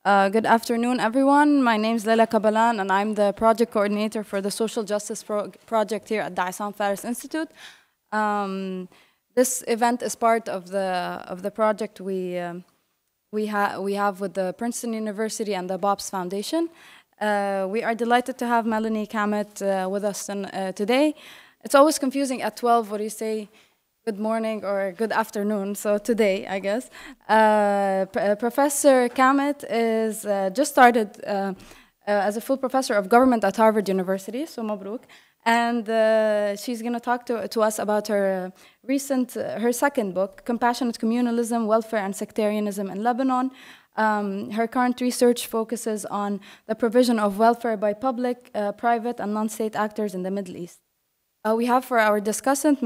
Good afternoon, everyone. My name is Leila Kabalan, and I'm the project coordinator for the Social Justice Project here at the Issam Fares Institute. This event is part of the project we have with the Princeton University and the Bob's Foundation. We are delighted to have Melani Cammett with us today. It's always confusing at 12 what do you say, good morning or good afternoon, so today, I guess. Professor Cammett is just started as a full professor of government at Harvard University, so mabruk. And she's going to talk to us about her her second book, Compassionate Communalism, Welfare and Sectarianism in Lebanon. Her current research focuses on the provision of welfare by public, private, and non-state actors in the Middle East. We have for our discussant,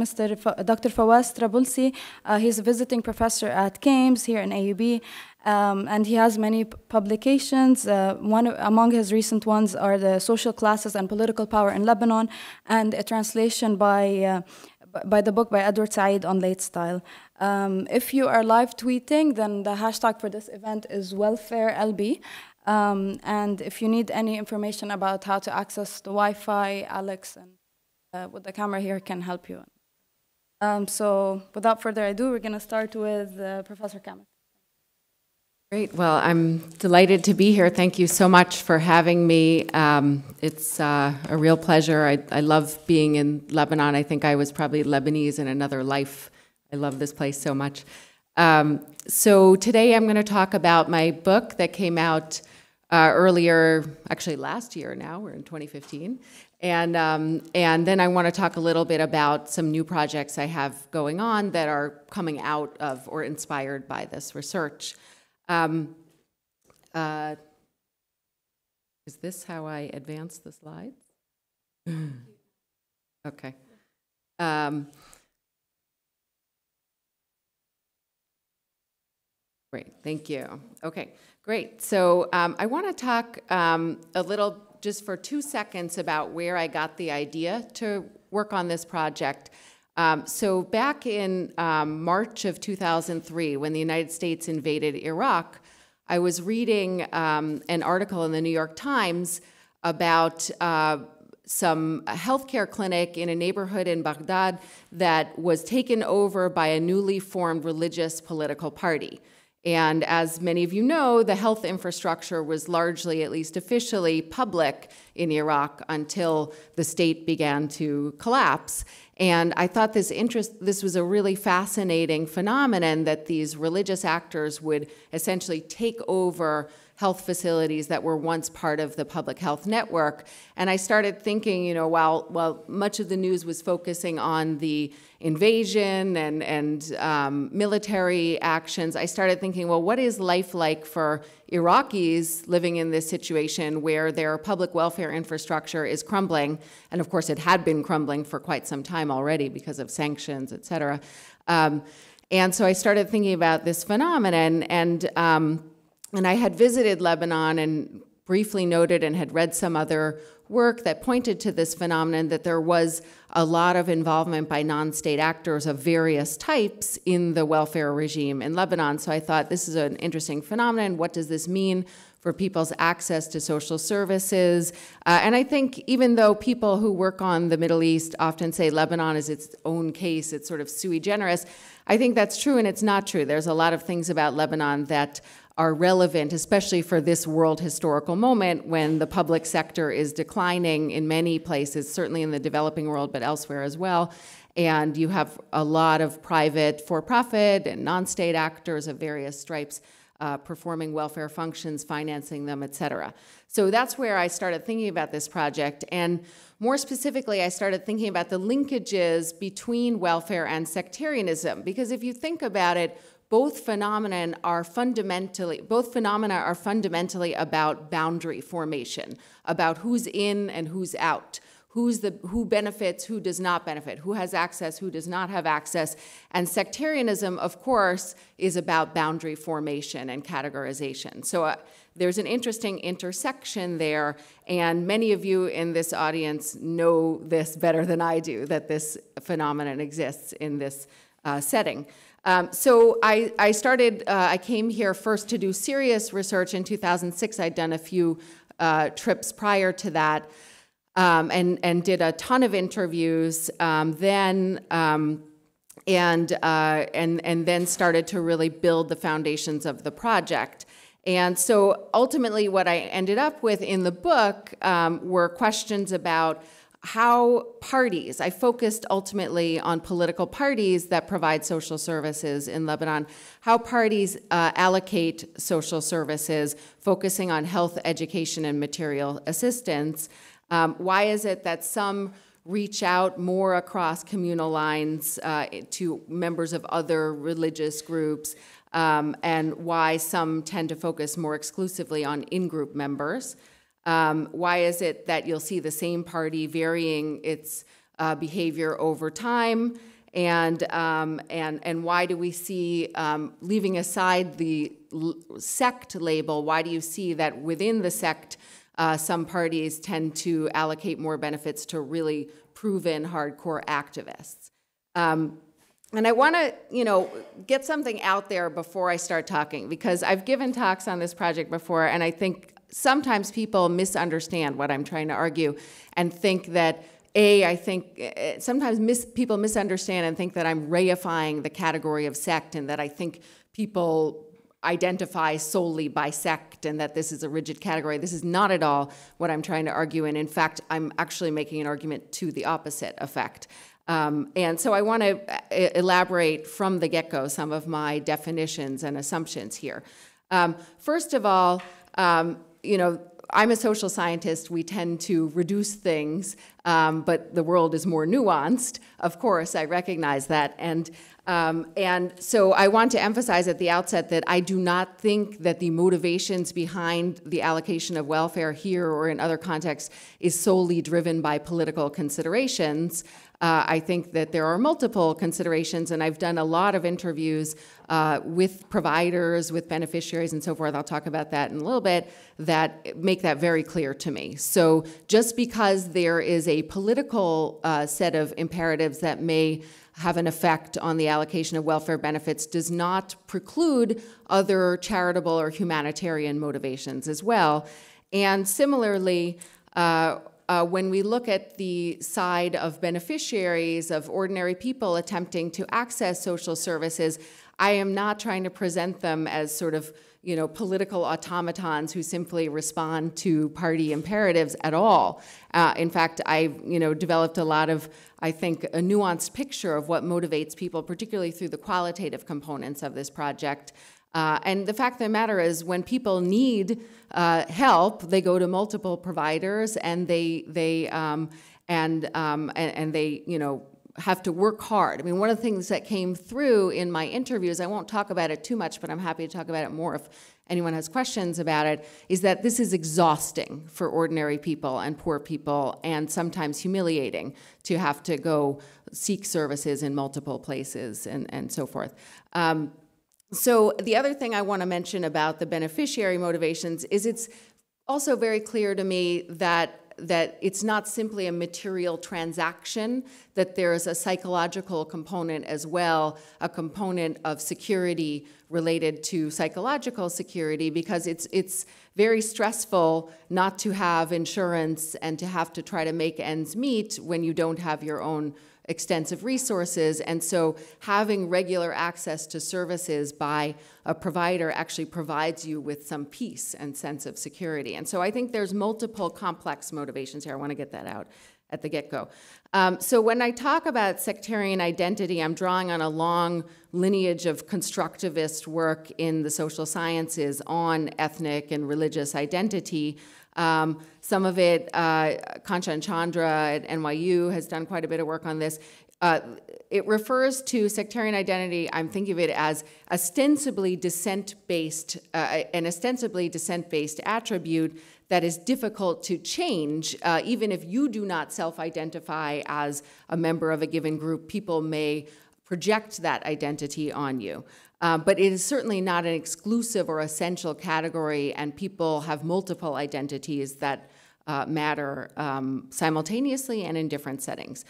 Dr. Fawaz Trabulsi. He's a visiting professor at Cames here in AUB, and he has many publications. Among his recent ones are the Social Classes and Political Power in Lebanon, and a translation by the book by Edward Said on late style. If you are live tweeting, then the hashtag for this event is WelfareLB. And if you need any information about how to access the Wi-Fi, Alex and with the camera here can help you. So without further ado, we're going to start with Professor Cammett. Great. Well, I'm delighted to be here. Thank you so much for having me. It's a real pleasure. I love being in Lebanon. I think I was probably Lebanese in another life. I love this place so much. So today I'm going to talk about my book that came out earlier, actually last year now, we're in 2015. And then I want to talk a little bit about some new projects I have going on that are coming out of or inspired by this research. Is this how I advance the slides? Okay. Great, thank you. Okay, great. So I want to talk a little just for 2 seconds about where I got the idea to work on this project. So back in March of 2003, when the United States invaded Iraq, I was reading an article in the New York Times about some healthcare clinic in a neighborhood in Baghdad that was taken over by a newly formed religious political party. And as many of you know, the health infrastructure was largely, at least officially, public in Iraq until the state began to collapse. And I thought this was a really fascinating phenomenon that these religious actors would essentially take over health facilities that were once part of the public health network. And I started thinking, you know, while much of the news was focusing on the invasion and military actions, I started thinking, well, what is life like for Iraqis living in this situation where their public welfare infrastructure is crumbling? And of course, it had been crumbling for quite some time already because of sanctions, et cetera. And so I started thinking about this phenomenon, and I had visited Lebanon and briefly noted and had read some other work that pointed to this phenomenon, that there was a lot of involvement by non-state actors of various types in the welfare regime in Lebanon. So I thought, this is an interesting phenomenon. What does this mean for people's access to social services? And I think even though people who work on the Middle East often say Lebanon is its own case, it's sort of sui generis, I think that's true and it's not true. There's a lot of things about Lebanon that are relevant, especially for this world historical moment when the public sector is declining in many places, certainly in the developing world, but elsewhere as well. And you have a lot of private for-profit and non-state actors of various stripes performing welfare functions, financing them, et cetera. So that's where I started thinking about this project. And more specifically, I started thinking about the linkages between welfare and sectarianism. Because if you think about it, both phenomena are fundamentally about boundary formation, about who's in and who's out, who benefits, who does not benefit, who has access, who does not have access. And sectarianism, of course, is about boundary formation and categorization. So there's an interesting intersection there, and many of you in this audience know this better than I do, that this phenomenon exists in this setting. So I came here first to do serious research in 2006. I'd done a few trips prior to that, and did a ton of interviews. And then started to really build the foundations of the project. And so ultimately what I ended up with in the book were questions about how parties, I focused ultimately on political parties that provide social services in Lebanon, how parties allocate social services, focusing on health, education, and material assistance. Why is it that some reach out more across communal lines to members of other religious groups, and why some tend to focus more exclusively on in-group members? Why is it that you'll see the same party varying its behavior over time? And why do we see, leaving aside the sect label, why do you see that within the sect some parties tend to allocate more benefits to really proven hardcore activists? And I want to, get something out there before I start talking, because I've given talks on this project before, and I think sometimes people misunderstand what I'm trying to argue and think that, sometimes people misunderstand and think that I'm reifying the category of sect, and that I think people identify solely by sect and that this is a rigid category. This is not at all what I'm trying to argue, and in fact, I'm actually making an argument to the opposite effect. And so I want to elaborate from the get-go some of my definitions and assumptions here. First of all, I'm a social scientist. We tend to reduce things, but the world is more nuanced. Of course, I recognize that. And so I want to emphasize at the outset that I do not think that the motivations behind the allocation of welfare here or in other contexts is solely driven by political considerations. I think that there are multiple considerations, and I've done a lot of interviews with providers, with beneficiaries, and so forth. I'll talk about that in a little bit, that make that very clear to me. So just because there is a political set of imperatives that may have an effect on the allocation of welfare benefits does not preclude other charitable or humanitarian motivations as well. And similarly, when we look at the side of beneficiaries, of ordinary people attempting to access social services, I am not trying to present them as sort of, political automatons who simply respond to party imperatives at all. In fact, I've, developed a lot of, I think, a nuanced picture of what motivates people, particularly through the qualitative components of this project. And the fact of the matter is, when people need help, they go to multiple providers, and they have to work hard. I mean, one of the things that came through in my interviews, I won't talk about it too much, but I'm happy to talk about it more if anyone has questions about it, is that this is exhausting for ordinary people and poor people, and sometimes humiliating to have to go seek services in multiple places and so forth. So the other thing I want to mention about the beneficiary motivations is it's also very clear to me that it's not simply a material transaction, that there's a psychological component as well, a component of security related to psychological security, because it's very stressful not to have insurance and to have to try to make ends meet when you don't have your own extensive resources. And so having regular access to services by a provider actually provides you with some peace and sense of security. And so I think there's multiple complex motivations here. I want to get that out at the get-go. So when I talk about sectarian identity, I'm drawing on a long lineage of constructivist work in the social sciences on ethnic and religious identity. Some of it, Kanchan Chandra at NYU has done quite a bit of work on this. It refers to sectarian identity, I'm thinking of it as ostensibly dissent-based, an ostensibly dissent-based attribute that is difficult to change. Even if you do not self-identify as a member of a given group, people may project that identity on you. But it is certainly not an exclusive or essential category, and people have multiple identities that matter simultaneously and in different settings.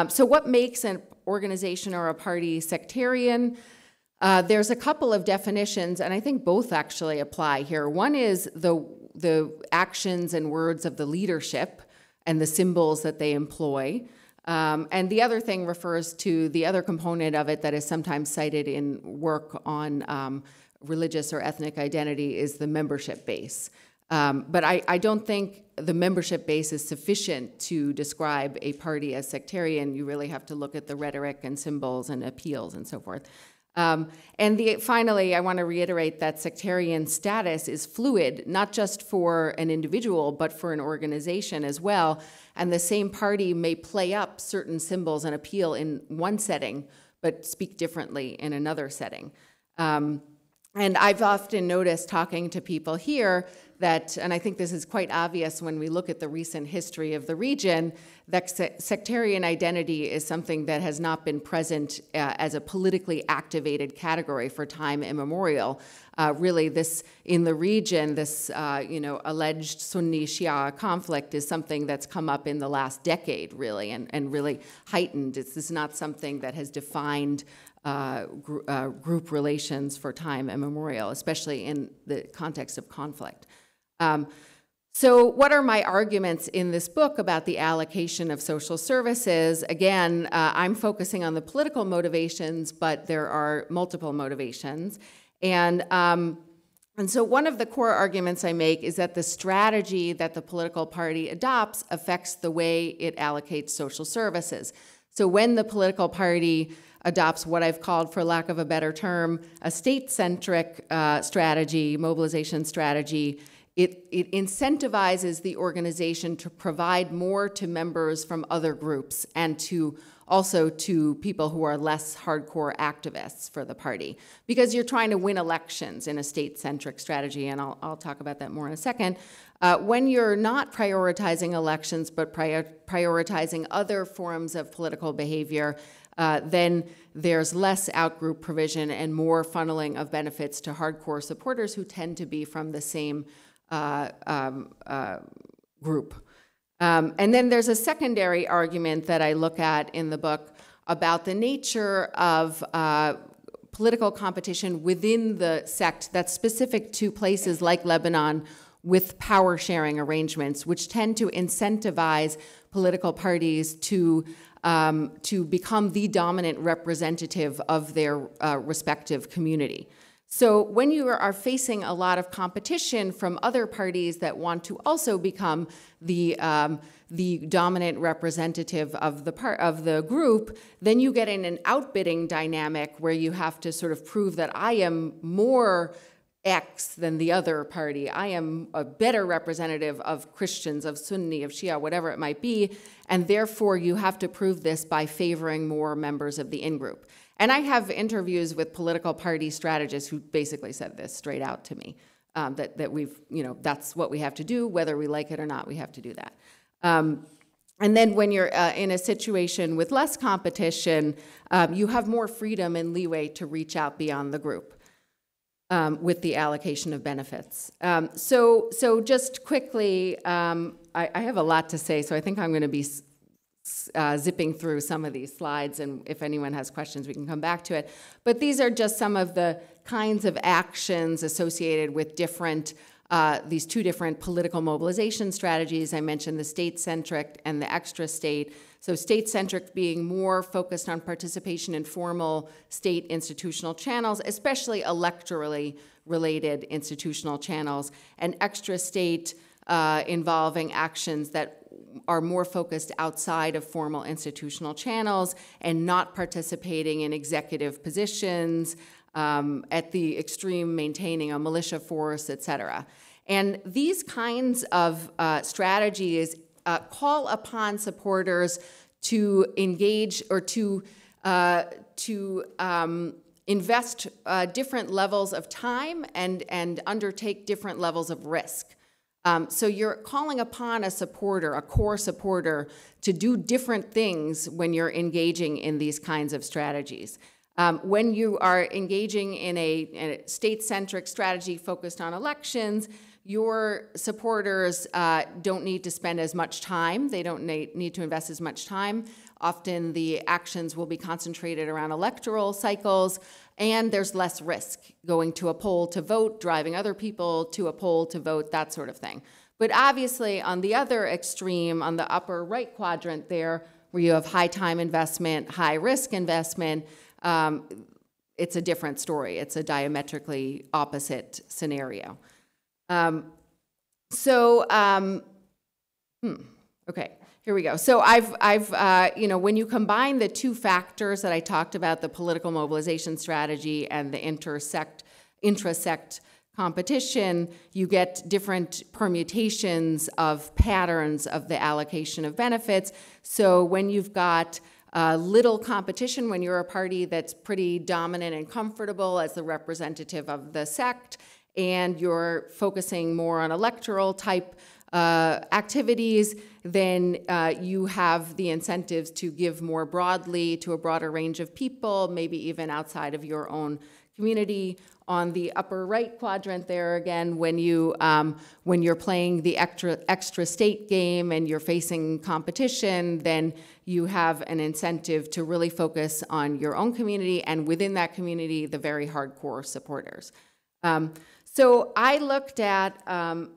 So what makes an organization or a party sectarian? There's a couple of definitions, and I think both actually apply here. One is the actions and words of the leadership and the symbols that they employ. And the other thing refers to the other component of it that is sometimes cited in work on religious or ethnic identity is the membership base. But I don't think the membership base is sufficient to describe a party as sectarian. You really have to look at the rhetoric and symbols and appeals and so forth. Finally, I want to reiterate that sectarian status is fluid, not just for an individual, but for an organization as well. And the same party may play up certain symbols and appeal in one setting, but speak differently in another setting. And I've often noticed talking to people here that, and I think this is quite obvious when we look at the recent history of the region, that sectarian identity is something that has not been present as a politically activated category for time immemorial. Really, this in the region, this alleged Sunni-Shia conflict is something that's come up in the last decade, really, and really heightened. This is not something that has defined group relations for time immemorial, especially in the context of conflict. So what are my arguments in this book about the allocation of social services? Again, I'm focusing on the political motivations, but there are multiple motivations. And so one of the core arguments I make is that the strategy that the political party adopts affects the way it allocates social services. So when the political party adopts what I've called, for lack of a better term, a state-centric strategy, mobilization strategy, it incentivizes the organization to provide more to members from other groups and also to people who are less hardcore activists for the party. Because you're trying to win elections in a state-centric strategy, and I'll talk about that more in a second. When you're not prioritizing elections but prioritizing other forms of political behavior, then there's less outgroup provision and more funneling of benefits to hardcore supporters who tend to be from the same group. And then there's a secondary argument that I look at in the book about the nature of political competition within the sect that's specific to places like Lebanon with power-sharing arrangements, which tend to incentivize political parties to become the dominant representative of their respective community. So when you are facing a lot of competition from other parties that want to also become the dominant representative of the group, then you get in an outbidding dynamic where you have to sort of prove that I am more X than the other party. I am a better representative of Christians, of Sunni, of Shia, whatever it might be, and therefore you have to prove this by favoring more members of the in-group. And I have interviews with political party strategists who basically said this straight out to me, that we've, that's what we have to do, whether we like it or not, we have to do that. And then when you're in a situation with less competition, you have more freedom and leeway to reach out beyond the group. With the allocation of benefits. So just quickly, I have a lot to say, so I think I'm going to be zipping through some of these slides, and if anyone has questions, we can come back to it. But these are just some of the kinds of actions associated with these two different political mobilization strategies. I mentioned the state-centric and the extra-state. So state-centric being more focused on participation in formal state institutional channels, especially electorally related institutional channels, and extra-state involving actions that are more focused outside of formal institutional channels and not participating in executive positions, at the extreme maintaining a militia force, et cetera. And these kinds of strategies call upon supporters to engage or to invest different levels of time and undertake different levels of risk. So you're calling upon a supporter, a core supporter, to do different things when you're engaging in these kinds of strategies. When you are engaging in a state-centric strategy focused on elections, your supporters don't need to spend as much time. They don't need to invest as much time Often the actions will be concentrated around electoral cycles, and there's less risk going to a poll to vote, driving other people to a poll to vote, that sort of thing. But obviously, on the other extreme, on the upper right quadrant there, where you have high time investment, high risk investment, it's a different story. It's a diametrically opposite scenario. Okay, here we go. So when you combine the two factors that I talked about, the political mobilization strategy and the intrasect competition, you get different permutations of patterns of the allocation of benefits. So when you've got little competition, when you're a party that's pretty dominant and comfortable as the representative of the sect, and you're focusing more on electoral type activities, then you have the incentives to give more broadly to a broader range of people, maybe even outside of your own community. On the upper right quadrant there, again, when you're playing the extra state game and you're facing competition, then you have an incentive to really focus on your own community, and within that community, the very hardcore supporters. So I looked at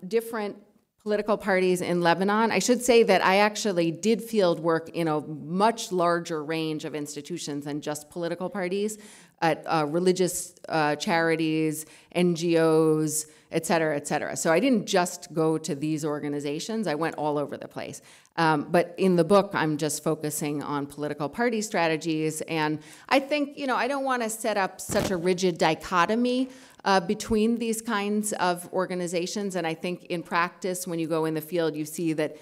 different political parties in Lebanon. I should say that I actually did field work in a much larger range of institutions than just political parties, at religious charities, NGOs, et cetera, et cetera. So I didn't just go to these organizations. I went all over the place. But in the book, I'm just focusing on political party strategies. And I think, I don't want to set up such a rigid dichotomy between these kinds of organizations. And I think in practice, when you go in the field, you see that,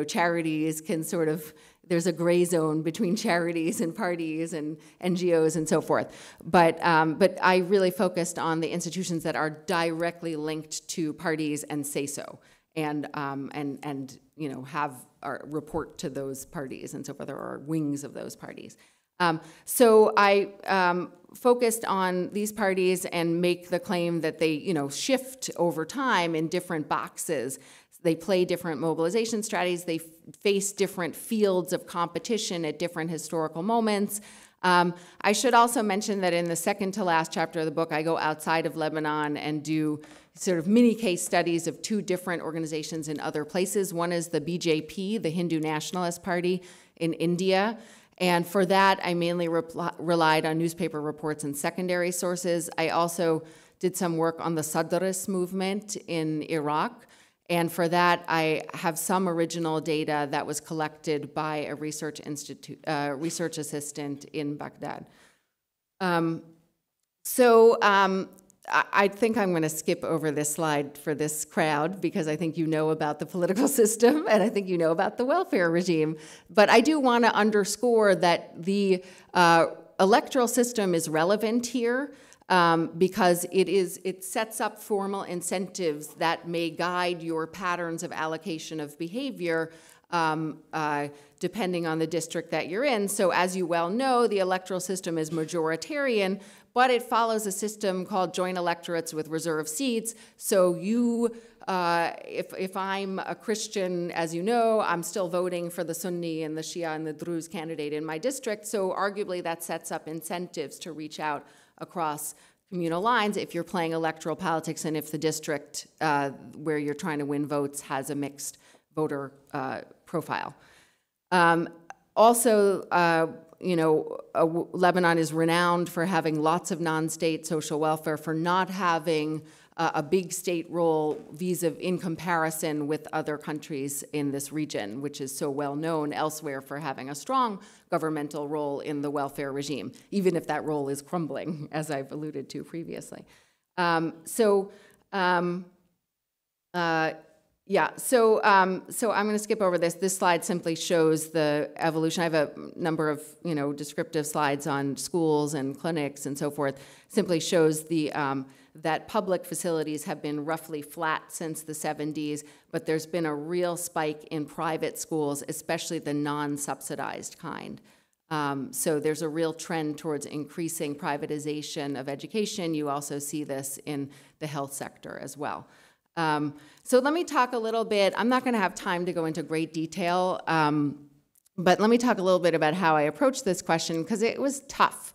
charities can sort of, there's a gray zone between charities and parties and NGOs and so forth. But I really focused on the institutions that are directly linked to parties and say so, and have or report to those parties and so forth, or wings of those parties. So I focused on these parties and make the claim that they, shift over time in different boxes. They play different mobilization strategies. They face different fields of competition at different historical moments. I should also mention that in the second to last chapter of the book, I go outside of Lebanon and do sort of mini case studies of two different organizations in other places. One is the BJP, the Hindu Nationalist Party in India. And for that, I mainly relied on newspaper reports and secondary sources. I also did some work on the Sadrist movement in Iraq. And for that, I have some original data that was collected by a research assistant in Baghdad. I think I'm going to skip over this slide for this crowd because I think you know about the political system and I think you know about the welfare regime. But I do want to underscore that the electoral system is relevant here because it sets up formal incentives that may guide your patterns of allocation of behavior depending on the district that you're in. So as you well know, the electoral system is majoritarian, but it follows a system called joint electorates with reserved seats. So you, if I'm a Christian, as you know, I'm still voting for the Sunni and the Shia and the Druze candidate in my district. So arguably that sets up incentives to reach out across communal lines if you're playing electoral politics and if the district where you're trying to win votes has a mixed voter profile. Lebanon is renowned for having lots of non-state social welfare, for not having a big state role in comparison with other countries in this region, which is so well known elsewhere for having a strong governmental role in the welfare regime, even if that role is crumbling, as I've alluded to previously. I'm going to skip over this. This slide simply shows the evolution. I have a number of descriptive slides on schools and clinics and so forth. Simply shows that public facilities have been roughly flat since the 70s, but there's been a real spike in private schools, especially the non-subsidized kind. So there's a real trend towards increasing privatization of education. You also see this in the health sector as well. So let me talk a little bit. I'm not going to have time to go into great detail, But let me talk a little bit about how I approached this question, because it was tough.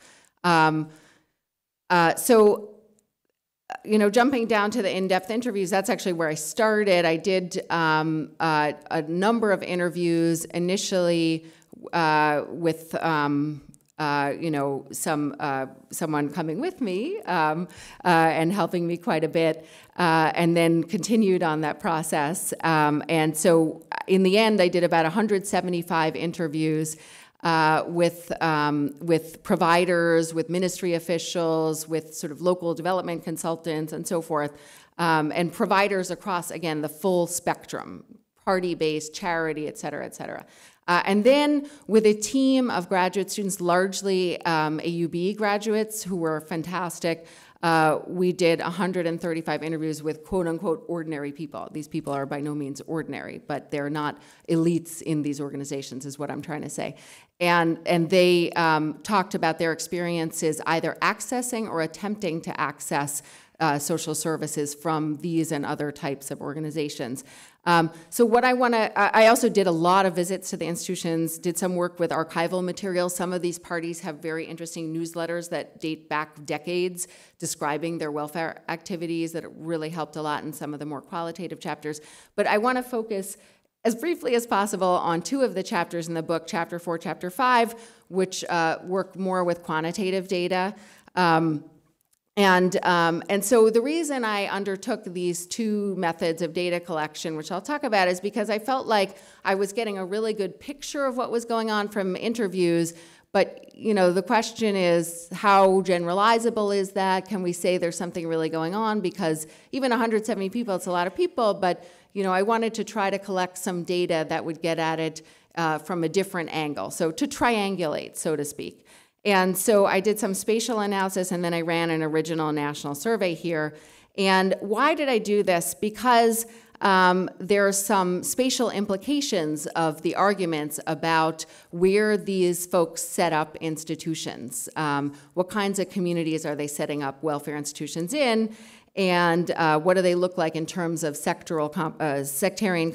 Jumping down to the in-depth interviews, that's actually where I started. I did a number of interviews initially with someone coming with me and helping me quite a bit, and then continued on that process. And so in the end, I did about 175 interviews with providers, with ministry officials, with sort of local development consultants and so forth, and providers across, again, the full spectrum, party-based, charity, et cetera, et cetera. And then with a team of graduate students, largely AUB graduates who were fantastic, we did 135 interviews with quote-unquote ordinary people. These people are by no means ordinary, but they're not elites in these organizations, is what I'm trying to say. And they talked about their experiences either accessing or attempting to access social services from these and other types of organizations. So what I also did a lot of visits to the institutions, did some work with archival materials. Some of these parties have very interesting newsletters that date back decades describing their welfare activities that really helped a lot in some of the more qualitative chapters. But I want to focus as briefly as possible on two of the chapters in the book, Chapter 4, Chapter 5, which work more with quantitative data. And so the reason I undertook these two methods of data collection, which I'll talk about, is because I felt like I was getting a really good picture of what was going on from interviews. But the question is, how generalizable is that? Can we say there's something really going on? Because even 170 people, it's a lot of people. But I wanted to try to collect some data that would get at it from a different angle, so to triangulate, so to speak. And so I did some spatial analysis, and then I ran an original national survey here. And why did I do this? Because there are some spatial implications of the arguments about where these folks set up institutions. What kinds of communities are they setting up welfare institutions in? And what do they look like in terms of sectarian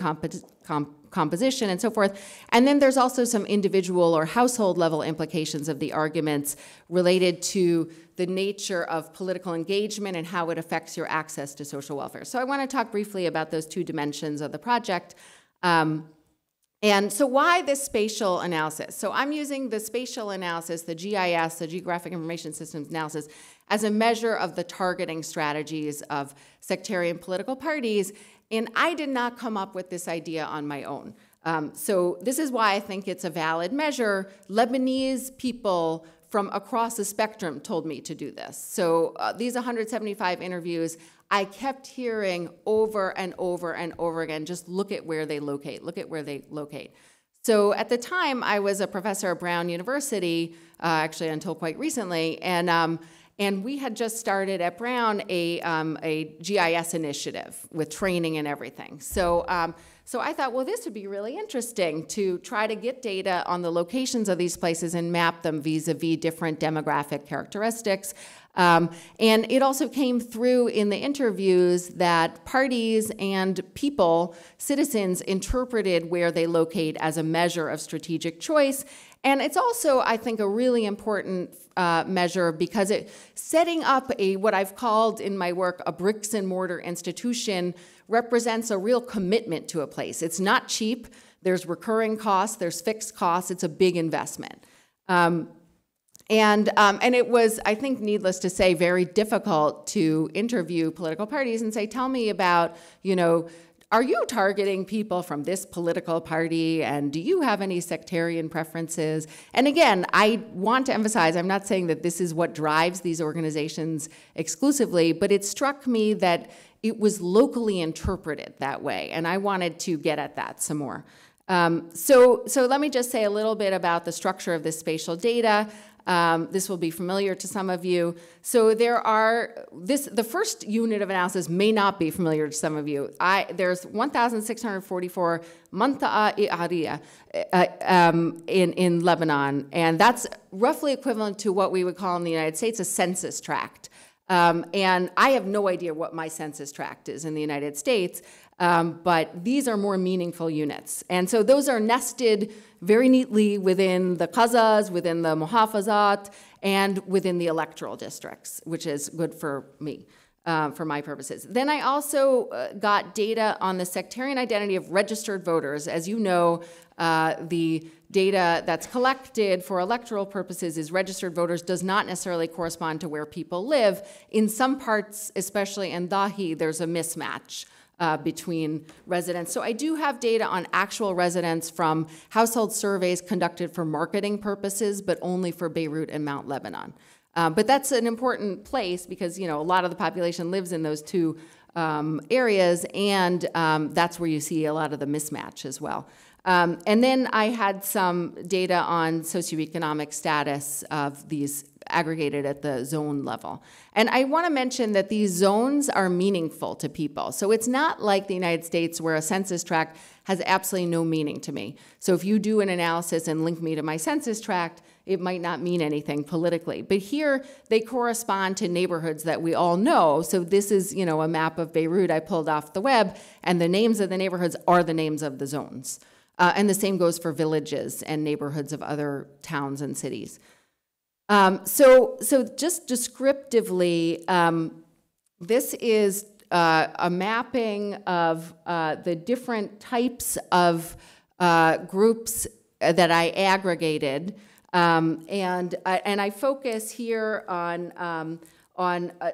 composition and so forth. And then there's also some individual or household level implications of the arguments related to the nature of political engagement and how it affects your access to social welfare. So I want to talk briefly about those two dimensions of the project. And so why this spatial analysis? So I'm using the spatial analysis, the GIS, the Geographic Information Systems analysis, as a measure of the targeting strategies of sectarian political parties. And I did not come up with this idea on my own. So this is why I think it's a valid measure. Lebanese people from across the spectrum told me to do this. So these 175 interviews, I kept hearing over and over and over again, just look at where they locate, look at where they locate. So at the time, I was a professor at Brown University, actually until quite recently, and we had just started at Brown a GIS initiative with training and everything. So I thought, well, this would be really interesting to try to get data on the locations of these places and map them vis-a-vis different demographic characteristics. And it also came through in the interviews that parties and people, citizens, interpreted where they locate as a measure of strategic choice. And it's also, I think, a really important measure because setting up what I've called in my work a bricks and mortar institution represents a real commitment to a place. It's not cheap. There's recurring costs. There's fixed costs. It's a big investment. And it was, I think, needless to say, very difficult to interview political parties and say, tell me about, are you targeting people from this political party, and do you have any sectarian preferences? And again, I want to emphasize, I'm not saying that this is what drives these organizations exclusively, but it struck me that it was locally interpreted that way, and I wanted to get at that some more. So let me just say a little bit about the structure of this spatial data. This will be familiar to some of you. So the first unit of analysis may not be familiar to some of you. There's 1,644 manta'a i'ariya in Lebanon, and that's roughly equivalent to what we would call in the United States a census tract. And I have no idea what my census tract is in the United States, but these are more meaningful units. And so those are nested very neatly within the qazas, within the muhafazat, and within the electoral districts, which is good for me, for my purposes. Then I also got data on the sectarian identity of registered voters. As you know, the data that's collected for electoral purposes is registered voters does not necessarily correspond to where people live. In some parts, especially in Dahi, there's a mismatch between residents. So I do have data on actual residents from household surveys conducted for marketing purposes, but only for Beirut and Mount Lebanon. But that's an important place because, a lot of the population lives in those two areas, and that's where you see a lot of the mismatch as well. And then I had some data on socioeconomic status of these aggregated at the zone level. And I want to mention that these zones are meaningful to people. So it's not like the United States where a census tract has absolutely no meaning to me. So if you do an analysis and link me to my census tract, it might not mean anything politically. But here, they correspond to neighborhoods that we all know. So this is, a map of Beirut I pulled off the web, and the names of the neighborhoods are the names of the zones. And the same goes for villages and neighborhoods of other towns and cities. So just descriptively, this is a mapping of the different types of groups that I aggregated, and I focus here on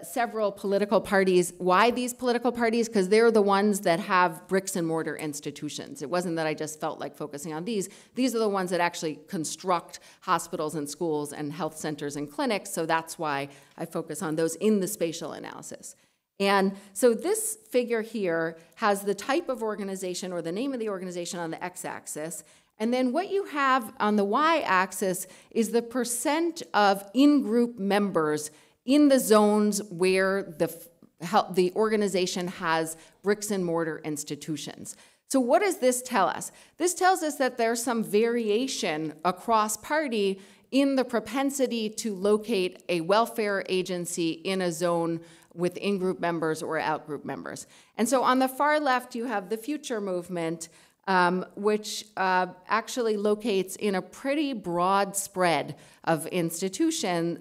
several political parties. Why these political parties? Because they're the ones that have bricks and mortar institutions. It wasn't that I just felt like focusing on these. These are the ones that actually construct hospitals and schools and health centers and clinics, so that's why I focus on those in the spatial analysis. And so this figure here has the type of organization or the name of the organization on the x-axis, and then what you have on the y-axis is the percent of in-group members in the zones where the organization has bricks and mortar institutions. So what does this tell us? This tells us that there's some variation across party in the propensity to locate a welfare agency in a zone with in-group members or out-group members. And so on the far left, you have the Future movement, which actually locates in a pretty broad spread of institution,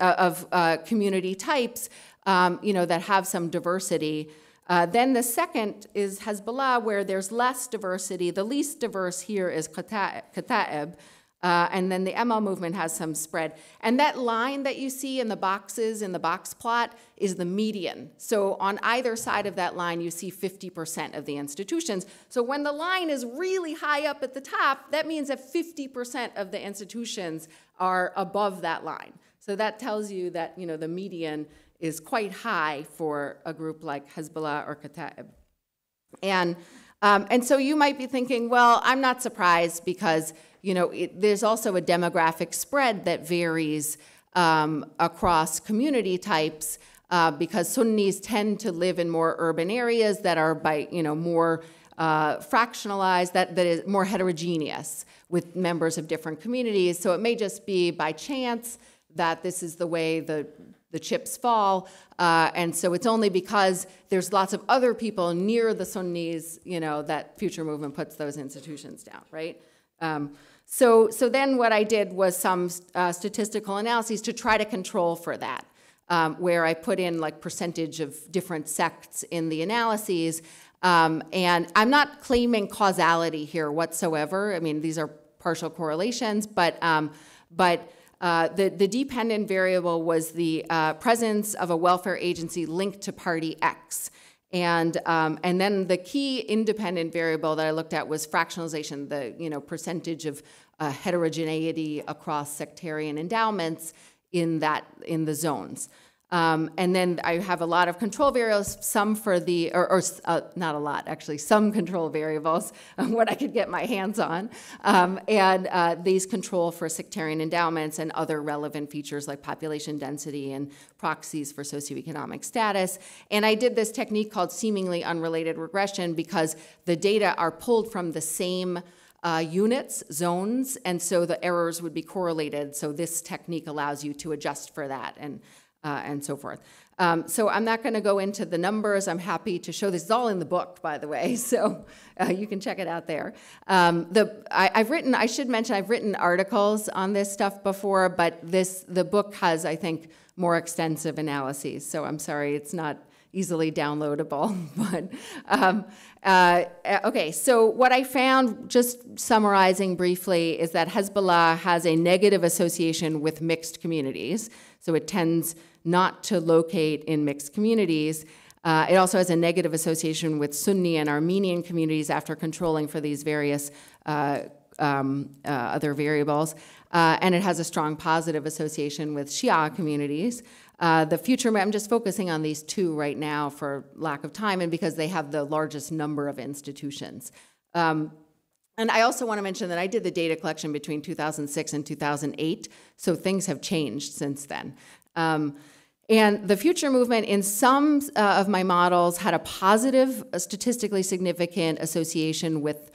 community types, that have some diversity. Then the second is Hezbollah, where there's less diversity. The least diverse here is Kata'ib. And then the ML movement has some spread. And that line that you see in the boxes, in the box plot, is the median. So on either side of that line, you see 50% of the institutions. So when the line is really high up at the top, that means that 50% of the institutions are above that line. So that tells you that, the median is quite high for a group like Hezbollah or Kata'ib. And so you might be thinking, well, I'm not surprised because there's also a demographic spread that varies across community types because Sunnis tend to live in more urban areas that are more fractionalized, that is more heterogeneous with members of different communities. So it may just be by chance that this is the way the chips fall, and so it's only because there's lots of other people near the Sunnis, that Future movement puts those institutions down, right? So then what I did was some statistical analyses to try to control for that, where I put in like percentage of different sects in the analyses. And I'm not claiming causality here whatsoever. I mean, these are partial correlations, but the dependent variable was the presence of a welfare agency linked to party X. And then the key independent variable that I looked at was fractionalization, the percentage of heterogeneity across sectarian endowments in the zones. And then I have a lot of control variables, some for the, not a lot, actually, some control variables, what I could get my hands on. And these control for sectarian endowments and other relevant features like population density and proxies for socioeconomic status. And I did this technique called seemingly unrelated regression because the data are pulled from the same units, zones, and so the errors would be correlated. So this technique allows you to adjust for that. and so forth. So I'm not going to go into the numbers. I'm happy to show this. It's all in the book, by the way, so you can check it out there. I should mention, I've written articles on this stuff before, but the book has, I think, more extensive analyses. So I'm sorry, it's not easily downloadable. But okay, so what I found, just summarizing briefly, is that Hezbollah has a negative association with mixed communities. So it tends not to locate in mixed communities. It also has a negative association with Sunni and Armenian communities after controlling for these various other variables. And it has a strong positive association with Shia communities. The future, I'm just focusing on these two right now for lack of time and because they have the largest number of institutions. And I also want to mention that I did the data collection between 2006 and 2008, so things have changed since then. And the future movement in some of my models had a positive, statistically significant association with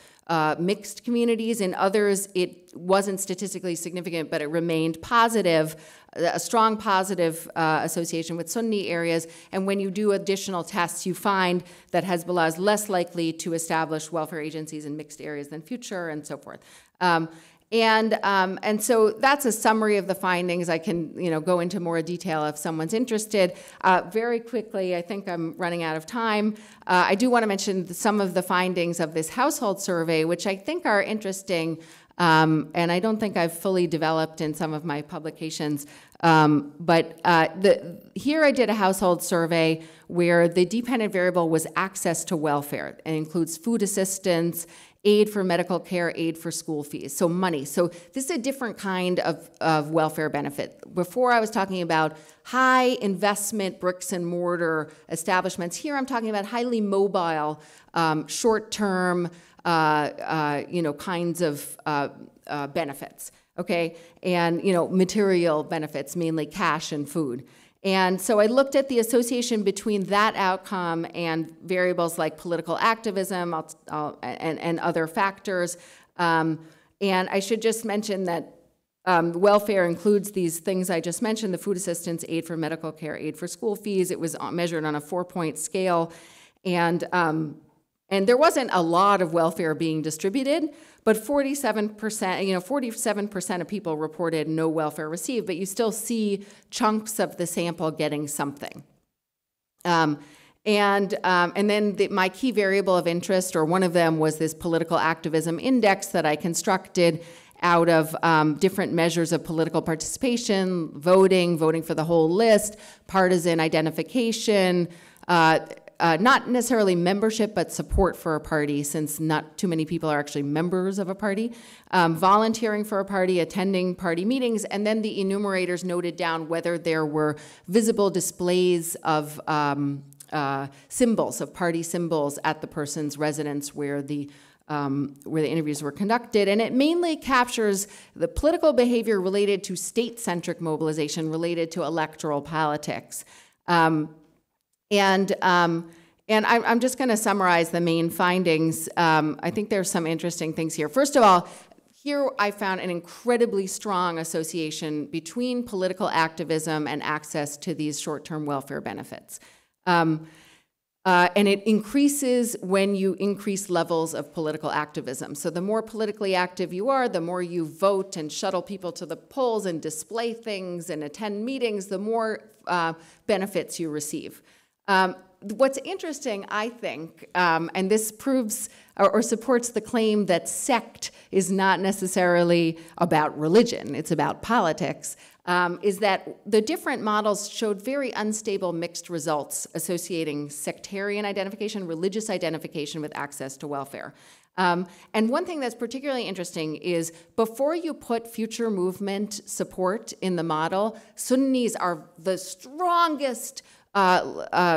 mixed communities. In others, it wasn't statistically significant, but it remained positive, a strong positive association with Sunni areas. And when you do additional tests, you find that Hezbollah is less likely to establish welfare agencies in mixed areas than future, and so forth. And so that's a summary of the findings. I can go into more detail if someone's interested. Very quickly, I think I'm running out of time. I do want to mention some of the findings of this household survey, which I think are interesting, and I don't think I've fully developed in some of my publications. But here I did a household survey where the dependent variable was access to welfare. It includes food assistance, aid for medical care, aid for school fees, so money. So this is a different kind of welfare benefit. Before I was talking about high investment bricks and mortar establishments. Here I'm talking about highly mobile, short-term, kinds of benefits, okay? And, material benefits, mainly cash and food. And so I looked at the association between that outcome and variables like political activism and other factors. And I should just mention that welfare includes these things I just mentioned, the food assistance, aid for medical care, aid for school fees. It was measured on a 4-point scale. And there wasn't a lot of welfare being distributed, but 47% of people reported no welfare received, but you still see chunks of the sample getting something. And then my key variable of interest, or one of them, was this political activism index that I constructed out of different measures of political participation, voting for the whole list, partisan identification, not necessarily membership, but support for a party, since not too many people are actually members of a party, volunteering for a party, attending party meetings, and then the enumerators noted down whether there were visible displays of symbols, of party symbols at the person's residence where the interviews were conducted. And it mainly captures the political behavior related to state-centric mobilization, related to electoral politics. And I'm just going to summarize the main findings. I think there's some interesting things here. First of all, here I found an incredibly strong association between political activism and access to these short-term welfare benefits. And it increases when you increase levels of political activism. So the more politically active you are, the more you vote and shuttle people to the polls and display things and attend meetings, the more benefits you receive. What's interesting, I think, and this proves or supports the claim that sect is not necessarily about religion, it's about politics, is that the different models showed very unstable mixed results associating sectarian identification, religious identification with access to welfare. And one thing that's particularly interesting is before you put future movement support in the model, Sunnis are the strongest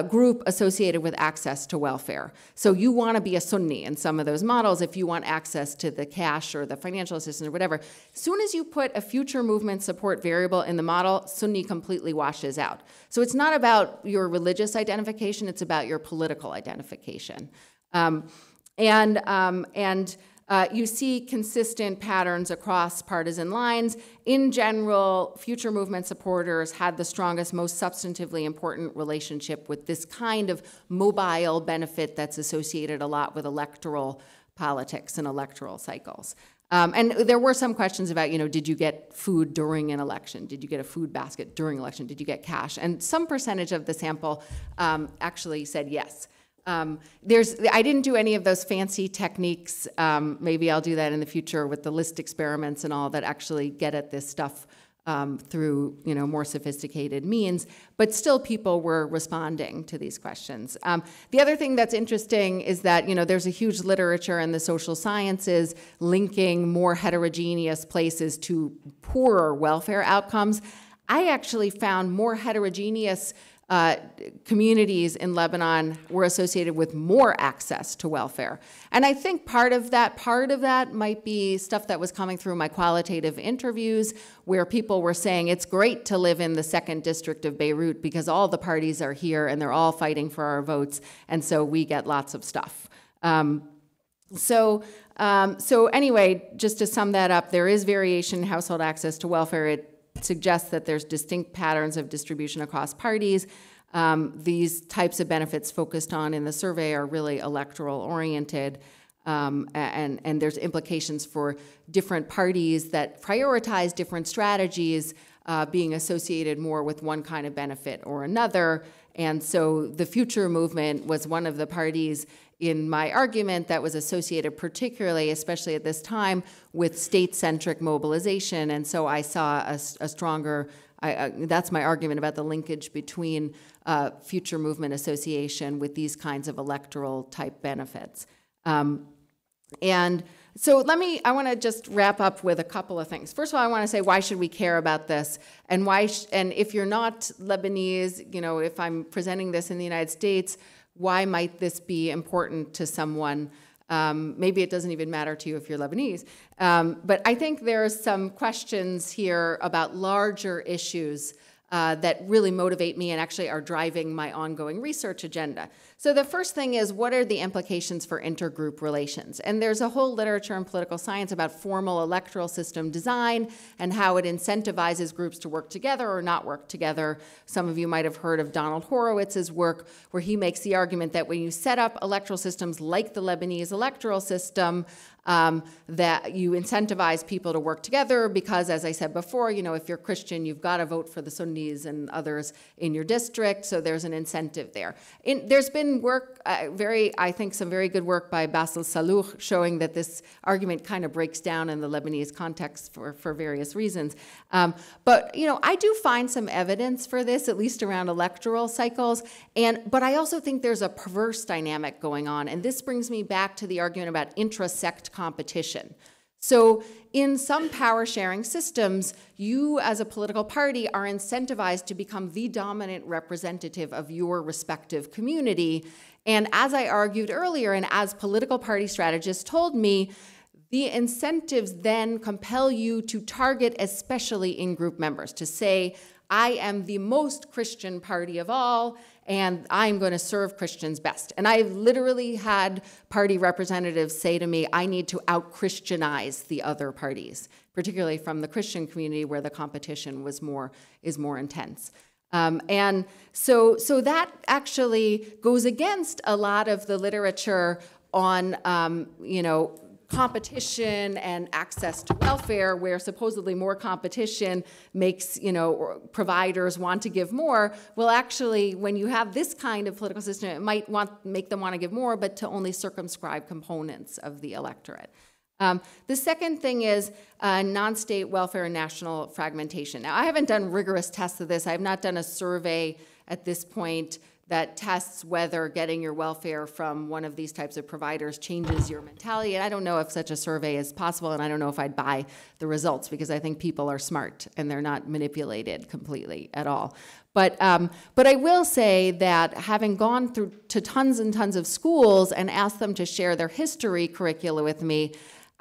group associated with access to welfare. So you want to be a Sunni in some of those models if you want access to the cash or the financial assistance or whatever. As soon as you put a future movement support variable in the model, Sunni completely washes out. So it's not about your religious identification, it's about your political identification. you see consistent patterns across partisan lines. In general, future movement supporters had the strongest, most substantively important relationship with this kind of mobile benefit that's associated a lot with electoral politics and electoral cycles. And there were some questions about, did you get food during an election? Did you get a food basket during an election? Did you get cash? And some percentage of the sample actually said yes. I didn't do any of those fancy techniques. Maybe I'll do that in the future with the list experiments and all that actually get at this stuff through more sophisticated means, but still people were responding to these questions. The other thing that's interesting is that there's a huge literature in the social sciences linking more heterogeneous places to poorer welfare outcomes. I actually found more heterogeneous communities in Lebanon were associated with more access to welfare. And I think part of that might be stuff that was coming through my qualitative interviews, where people were saying it's great to live in the 2nd district of Beirut because all the parties are here and they're all fighting for our votes, and so we get lots of stuff. So anyway, just to sum that up, there is variation in household access to welfare. It suggests that there's distinct patterns of distribution across parties. These types of benefits focused on in the survey are really electoral oriented, and there's implications for different parties that prioritize different strategies being associated more with one kind of benefit or another. And so the Future movement was one of the parties in my argument that was associated particularly, especially at this time, with state-centric mobilization. And so I saw a stronger, that's my argument about the linkage between Future movement association with these kinds of electoral type benefits. And so I want to just wrap up with a couple of things. First of all, I want to say, why should we care about this? And and if you're not Lebanese, if I'm presenting this in the United States, why might this be important to someone? Maybe it doesn't even matter to you if you're Lebanese. But I think there's some questions here about larger issues that really motivate me and actually are driving my ongoing research agenda. So the first thing is, what are the implications for intergroup relations? And there's a whole literature in political science about formal electoral system design and how it incentivizes groups to work together or not work together. Some of you might have heard of Donald Horowitz's work, where he makes the argument that when you set up electoral systems like the Lebanese electoral system, that you incentivize people to work together because, as I said before, if you're Christian, you've got to vote for the Sunnis and others in your district, so there's an incentive there. There's been work, I think some very good work by Bassel Salouh showing that this argument kind of breaks down in the Lebanese context for various reasons. But I do find some evidence for this, at least around electoral cycles, but I also think there's a perverse dynamic going on, and this brings me back to the argument about intra-sect competition. So in some power-sharing systems, you as a political party are incentivized to become the dominant representative of your respective community. And as I argued earlier, and as political party strategists told me, the incentives then compel you to target especially in-group members, to say, I am the most Christian party of all, and I'm going to serve Christians best. And I've literally had party representatives say to me, I need to out-Christianize the other parties, particularly from the Christian community where the competition is more intense. And so that actually goes against a lot of the literature on, competition and access to welfare, where supposedly more competition makes, providers want to give more. Well, actually, when you have this kind of political system, it might make them want to give more, but to only circumscribe components of the electorate. The second thing is non-state welfare and national fragmentation. Now, I haven't done rigorous tests of this. I have not done a survey at this point that tests whether getting your welfare from one of these types of providers changes your mentality. And I don't know if such a survey is possible, and I don't know if I'd buy the results, because I think people are smart and they're not manipulated completely at all. But I will say that having gone through to tons and tons of schools and asked them to share their history curricula with me,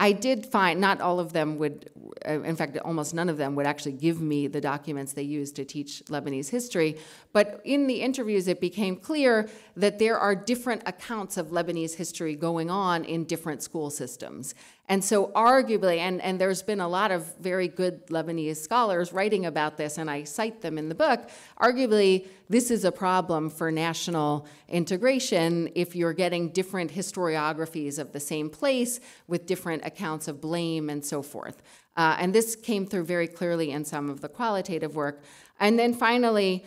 I did find not all of them would, in fact, almost none of them would actually give me the documents they used to teach Lebanese history. But in the interviews, it became clear that there are different accounts of Lebanese history going on in different school systems. And so arguably, and there's been a lot of very good Lebanese scholars writing about this, and I cite them in the book, arguably this is a problem for national integration if you're getting different historiographies of the same place with different accounts of blame and so forth. And this came through very clearly in some of the qualitative work. And then finally,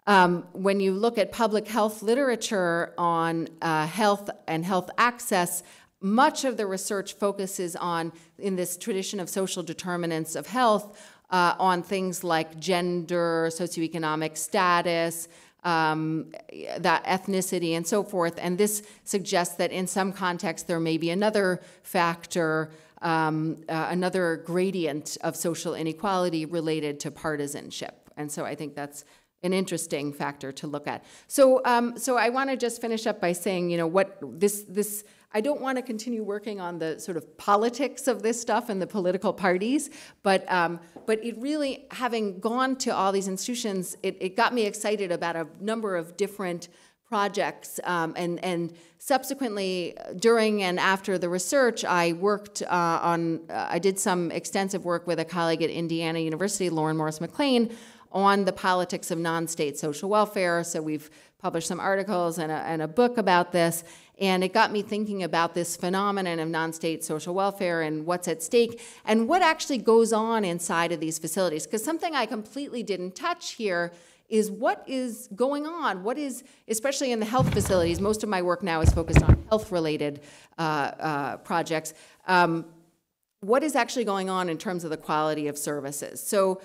when you look at public health literature on health and health access, much of the research focuses on, in this tradition of social determinants of health, on things like gender, socioeconomic status, that ethnicity, and so forth. And this suggests that in some contexts there may be another factor, another gradient of social inequality related to partisanship. And so I think that's an interesting factor to look at. So, so I want to just finish up by saying, you know, what this I don't want to continue working on the sort of politics of this stuff and the political parties, but it really, having gone to all these institutions, it got me excited about a number of different projects, and subsequently, during and after the research, I worked I did some extensive work with a colleague at Indiana University, Lauren Morris McLean, on the politics of non-state social welfare. So we've published some articles and a book about this, and it got me thinking about this phenomenon of non-state social welfare and what's at stake and what actually goes on inside of these facilities. Because something I completely didn't touch here is what is going on, what is, especially in the health facilities, most of my work now is focused on health-related projects, what is actually going on in terms of the quality of services. So,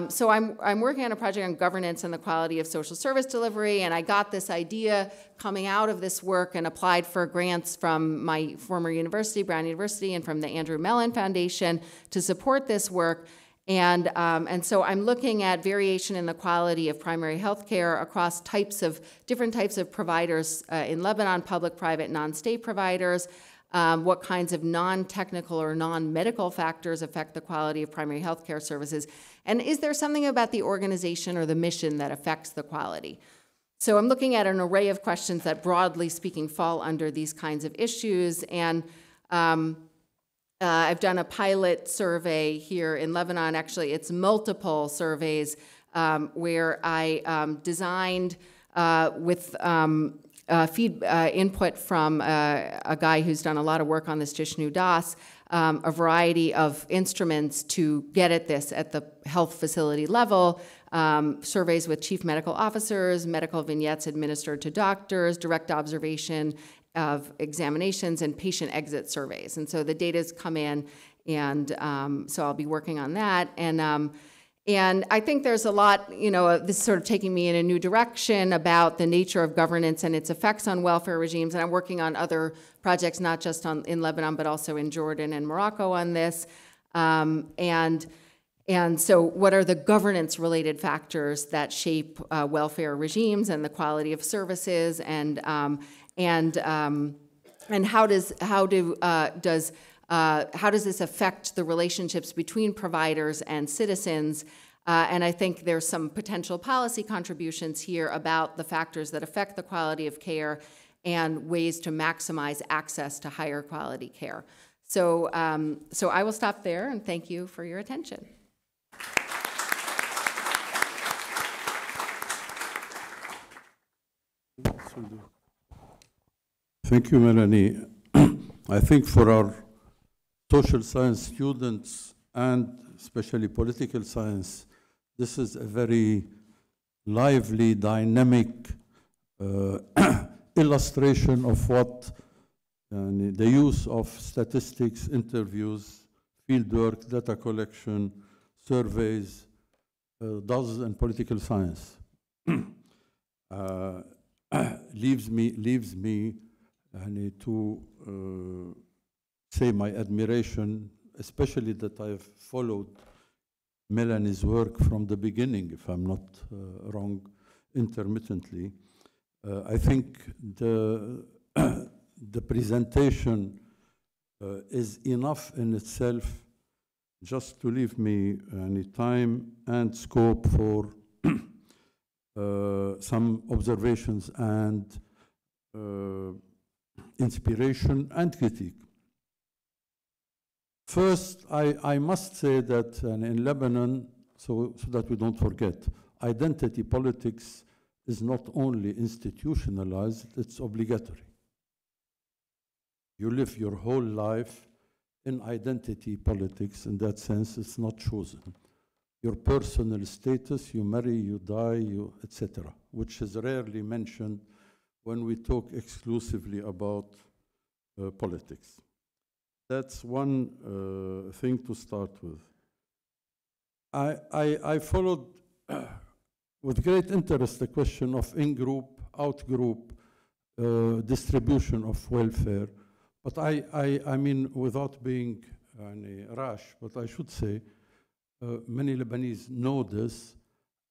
so I'm working on a project on governance and the quality of social service delivery, and I got this idea coming out of this work and applied for grants from my former university, Brown University, and from the Andrew Mellon Foundation to support this work. And so I'm looking at variation in the quality of primary health care across different types of providers in Lebanon, public, private, non-state providers. What kinds of non-technical or non-medical factors affect the quality of primary health care services? And is there something about the organization or the mission that affects the quality? So I'm looking at an array of questions that, broadly speaking, fall under these kinds of issues. And I've done a pilot survey here in Lebanon. Actually, it's multiple surveys where I designed with input from a guy who's done a lot of work on this, Jishnu Das, a variety of instruments to get at this at the health facility level, surveys with chief medical officers, medical vignettes administered to doctors, direct observation of examinations, and patient exit surveys. And so the data's come in, and so I'll be working on that. And I think there's a lot, you know, this is sort of taking me in a new direction about the nature of governance and its effects on welfare regimes. And I'm working on other projects, not just in Lebanon, but also in Jordan and Morocco on this. And so what are the governance-related factors that shape welfare regimes and the quality of services? And how does this affect the relationships between providers and citizens? And I think there's some potential policy contributions here about the factors that affect the quality of care and ways to maximize access to higher quality care. So, so I will stop there, and thank you for your attention. Thank you, Melanie. I think for our social science students and especially political science, this is a very lively, dynamic illustration of what the use of statistics, interviews, fieldwork, data collection, surveys does in political science. Leaves me to say my admiration, especially that I've followed Melanie's work from the beginning, if I'm not wrong, intermittently. I think the presentation is enough in itself just to leave me any time and scope for some observations and inspiration and critique. First, I must say that in Lebanon, so that we don't forget, identity politics is not only institutionalized, it's obligatory. You live your whole life in identity politics. In that sense, it's not chosen. Your personal status, you marry, you die, etc., which is rarely mentioned when we talk exclusively about politics. That's one thing to start with. I followed with great interest the question of in-group, out-group distribution of welfare. But I mean, without being rash, but I should say, many Lebanese know this.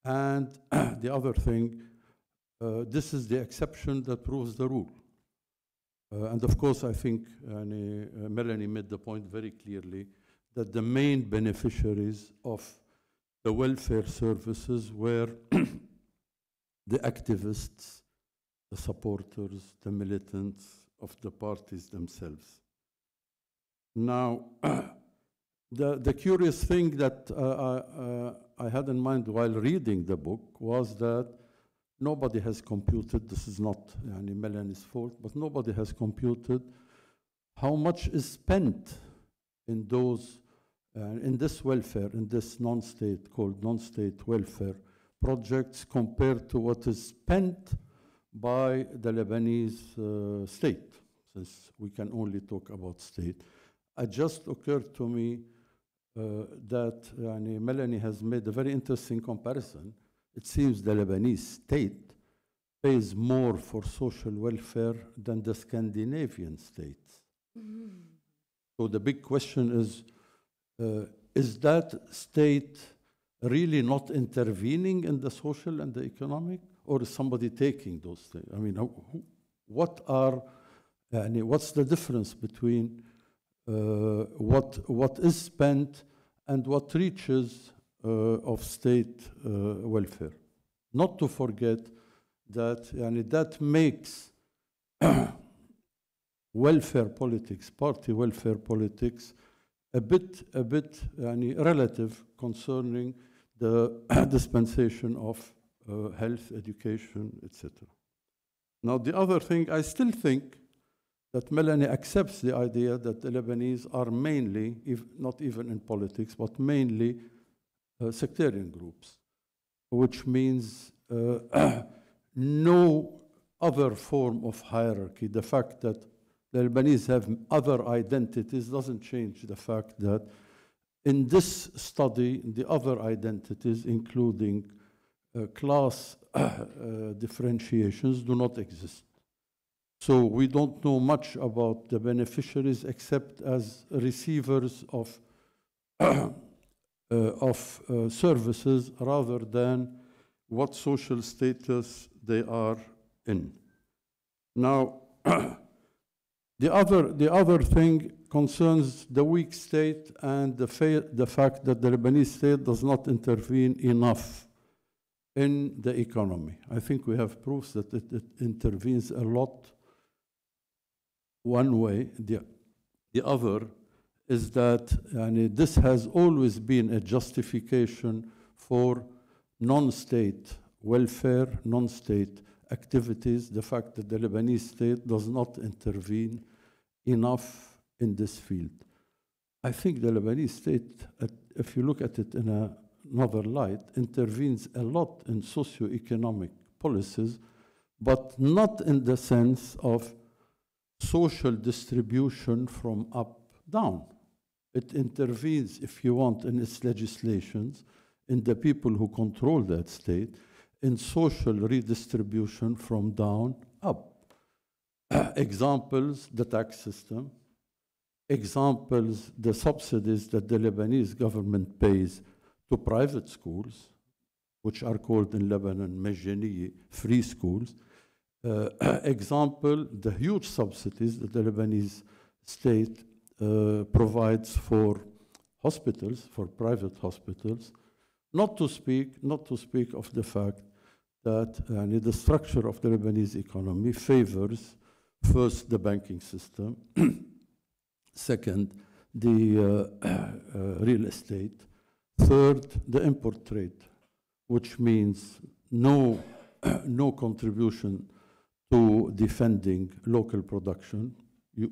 And the other thing, this is the exception that proves the rule. And of course, I think Melani made the point very clearly that the main beneficiaries of the welfare services were the activists, the supporters, the militants of the parties themselves. Now, the curious thing that I had in mind while reading the book was that nobody has computed, this is not Melani's fault, but nobody has computed how much is spent in those, in this welfare, in this non-state, called non-state welfare projects compared to what is spent by the Lebanese state, since we can only talk about state. It just occurred to me that Melani has made a very interesting comparison. It seems the Lebanese state pays more for social welfare than the Scandinavian states. Mm-hmm. So the big question is that state really not intervening in the social and the economic, or is somebody taking those things? I mean, what's the difference between what is spent and what reaches of state welfare? Not to forget that that makes welfare politics, party welfare politics, a bit relative concerning the dispensation of health, education, etc. Now, the other thing, I still think that Melani accepts the idea that the Lebanese are mainly, not even in politics, but mainly sectarian groups, which means no other form of hierarchy. The fact that the Lebanese have other identities doesn't change the fact that in this study, the other identities, including class differentiations, do not exist. So we don't know much about the beneficiaries except as receivers of services rather than what social status they are in. Now, the other thing concerns the weak state and the fact that the Lebanese state does not intervene enough in the economy. I think we have proofs that it intervenes a lot one way. The other is that this has always been a justification for non-state welfare, non-state activities, the fact that the Lebanese state does not intervene enough in this field. I think the Lebanese state, if you look at it in another light, intervenes a lot in socio-economic policies, but not in the sense of social distribution from up down. It intervenes, if you want, in its legislations, in the people who control that state, in social redistribution from down up. Examples, the tax system. Examples, the subsidies that the Lebanese government pays to private schools, which are called in Lebanon majaniye, free schools. Example, the huge subsidies that the Lebanese state provides for hospitals, for private hospitals, not to speak of the fact that the structure of the Lebanese economy favors, first, the banking system, second, the real estate. Third, the import trade, which means no contribution to defending local production.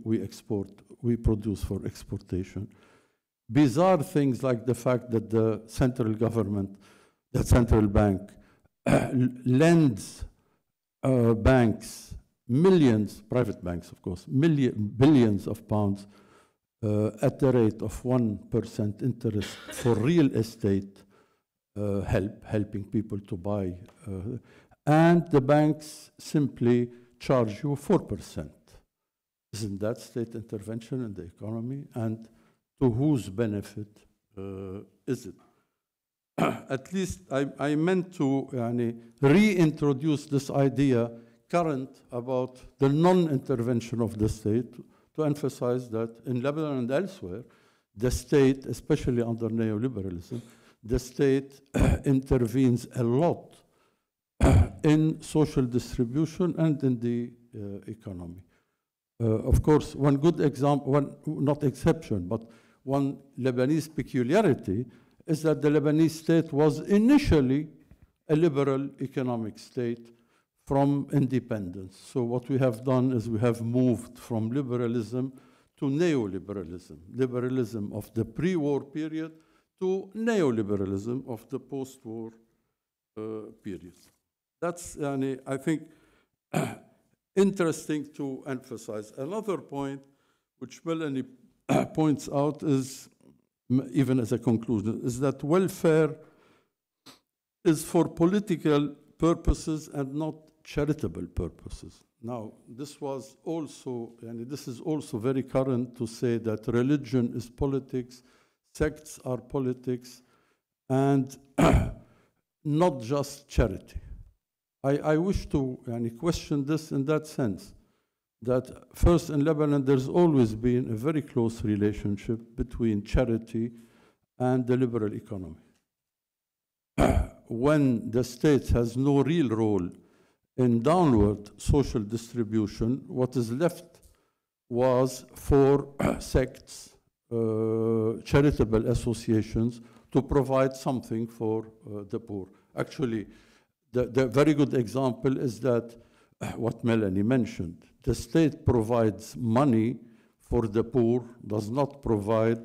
We produce for exportation. Bizarre things like the fact that the central government, the central bank, lends banks millions, private banks of course, billions of pounds at the rate of 1% interest for real estate helping people to buy. And the banks simply charge you 4%. Isn't that state intervention in the economy? And to whose benefit is it? At least I meant to reintroduce this idea current about the non-intervention of the state, to emphasize that in Lebanon and elsewhere, the state, especially under neoliberalism, the state intervenes a lot in social distribution and in the economy. Of course, one good example, not exception, but one Lebanese peculiarity is that the Lebanese state was initially a liberal economic state from independence. So what we have done is we have moved from liberalism to neoliberalism, liberalism of the pre-war period to neoliberalism of the post-war period. That's, I think, interesting to emphasize. Another point which Melani points out is, even as a conclusion, is that welfare is for political purposes and not charitable purposes. Now, this was also, this is also very current to say that religion is politics, sects are politics, and not just charity. I wish to question this in that sense, that first in Lebanon there's always been a very close relationship between charity and the liberal economy. When the state has no real role in downward social distribution, what is left was for sects, charitable associations, to provide something for the poor. Actually, the very good example is that what Melani mentioned. The state provides money for the poor, does not provide,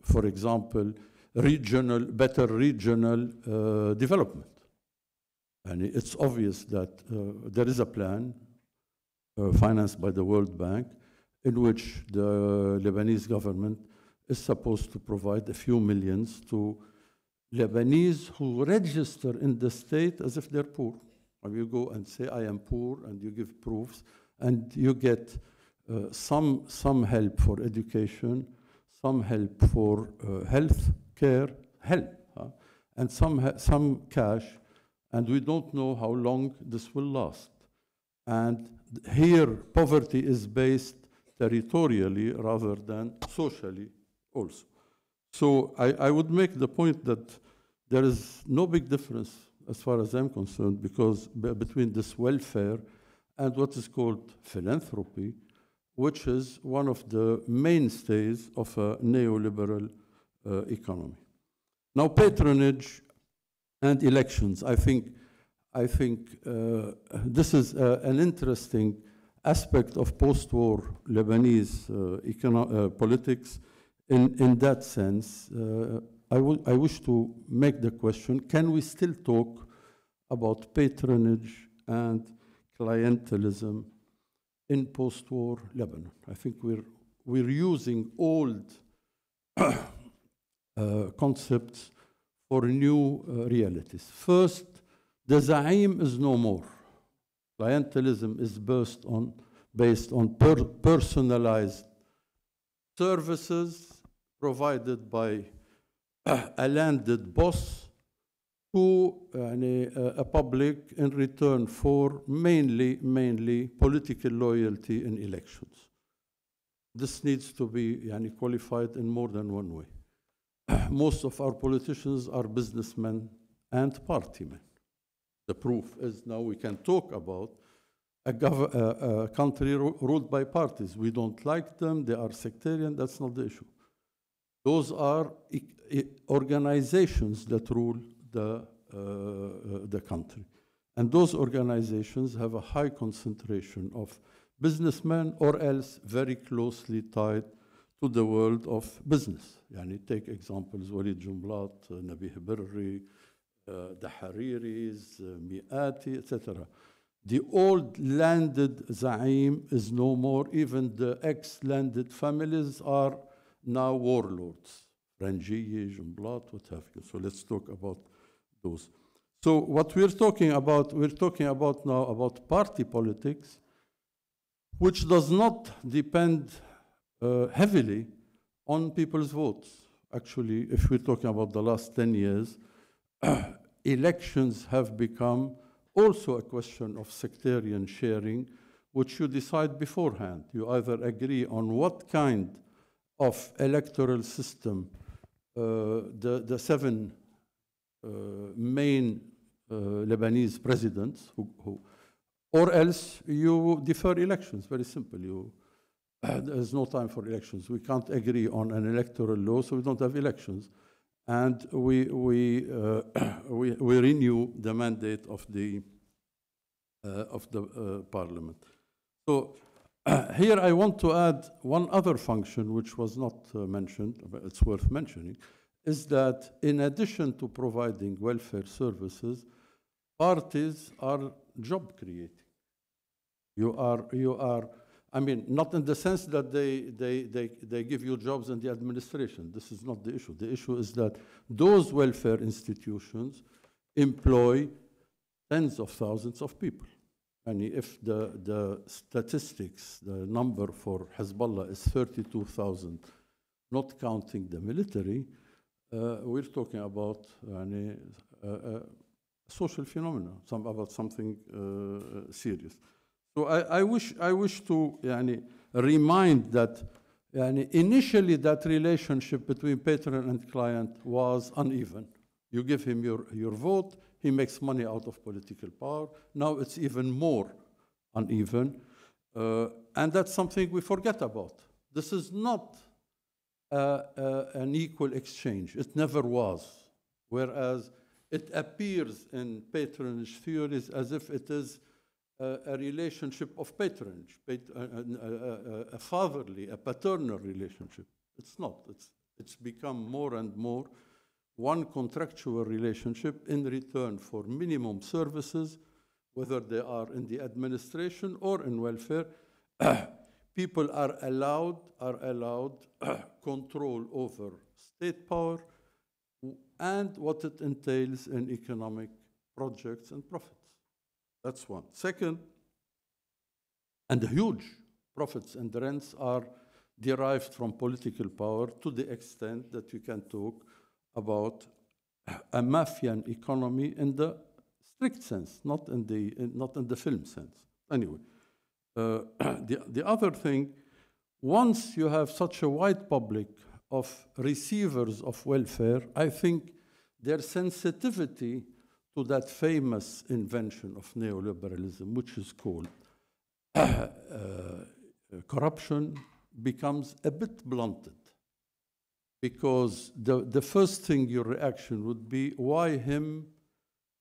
for example, better regional development. And it's obvious that there is a plan financed by the World Bank in which the Lebanese government is supposed to provide a few millions to Lebanese who register in the state as if they're poor. And you go and say, I am poor, and you give proofs, and you get some help for education, some help for health care, and some cash, and we don't know how long this will last. And here, poverty is based territorially rather than socially also. So I would make the point that there is no big difference, as far as I'm concerned, because between this welfare and what is called philanthropy, which is one of the mainstays of a neoliberal economy. Now, patronage and elections. I think this is an interesting aspect of post-war Lebanese politics. In that sense, I wish to make the question, can we still talk about patronage and clientelism in post-war Lebanon? I think we're using old concepts for new realities. First, the Za'im is no more. Clientelism is based on personalized services provided by a landed boss to a public in return for mainly political loyalty in elections. This needs to be qualified in more than one way. Most of our politicians are businessmen and partymen. The proof is now we can talk about a country ruled by parties. We don't like them, they are sectarian, that's not the issue. Those are organizations that rule the country. And those organizations have a high concentration of businessmen or else very closely tied to the world of business. Yani take examples, Walid Jumblat, Nabih Berri, the Hariris, Miati, etc. The old landed Zaim is no more. Even the ex-landed families are now warlords. Ranjiye, Jumblat, what have you. So let's talk about those. So what we're talking about now about party politics, which does not depend heavily on people's votes. Actually, if we're talking about the last 10 years, elections have become also a question of sectarian sharing, which you decide beforehand. You either agree on what kind of electoral system the seven main Lebanese presidents, or else you defer elections. Very simple. There's no time for elections. We can't agree on an electoral law, so we don't have elections. And we renew the mandate of the parliament. So here I want to add one other function which was not mentioned, but it's worth mentioning, is that in addition to providing welfare services, parties are job creating. You are. I mean, not in the sense that they give you jobs in the administration. This is not the issue. The issue is that those welfare institutions employ tens of thousands of people. And if the statistics, the number for Hezbollah is 32,000, not counting the military, we're talking about social phenomena, about something serious. So I wish to remind that initially that relationship between patron and client was uneven. You give him your vote, he makes money out of political power. Now it's even more uneven. And that's something we forget about. This is not an equal exchange. It never was. Whereas it appears in patronage theories as if it is a relationship of patronage, a fatherly, a paternal relationship. It's not. It's become more and more one contractual relationship in return for minimum services, whether they are in the administration or in welfare. People are allowed control over state power and what it entails in economic projects and profits. That's one. Second, and the huge profits and rents are derived from political power to the extent that we can talk about a mafian economy in the strict sense, not in the film sense. Anyway, the other thing, once you have such a wide public of receivers of welfare, I think their sensitivity to that famous invention of neoliberalism, which is called corruption, becomes a bit blunted. Because the first thing your reaction would be, why him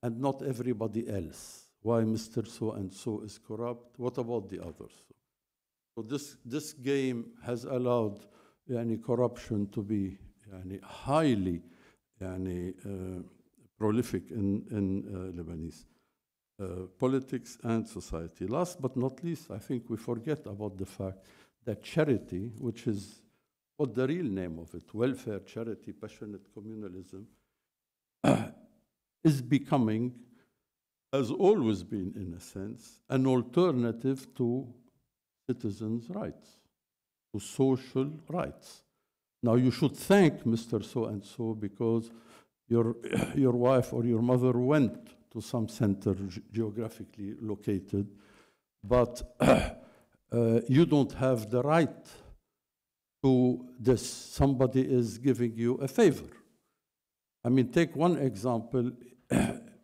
and not everybody else? Why Mr. So-and-so is corrupt? What about the others? So this game has allowed corruption to be highly prolific in Lebanese politics and society. Last but not least, I think we forget about the fact that charity, which is what the real name of it, welfare, charity, passionate communalism, is becoming, has always been in a sense, an alternative to citizens' rights, to social rights. Now you should thank Mr. So-and-so because your wife or your mother went to some center geographically located, but you don't have the right to this. Somebody is giving you a favor. I mean, take one example,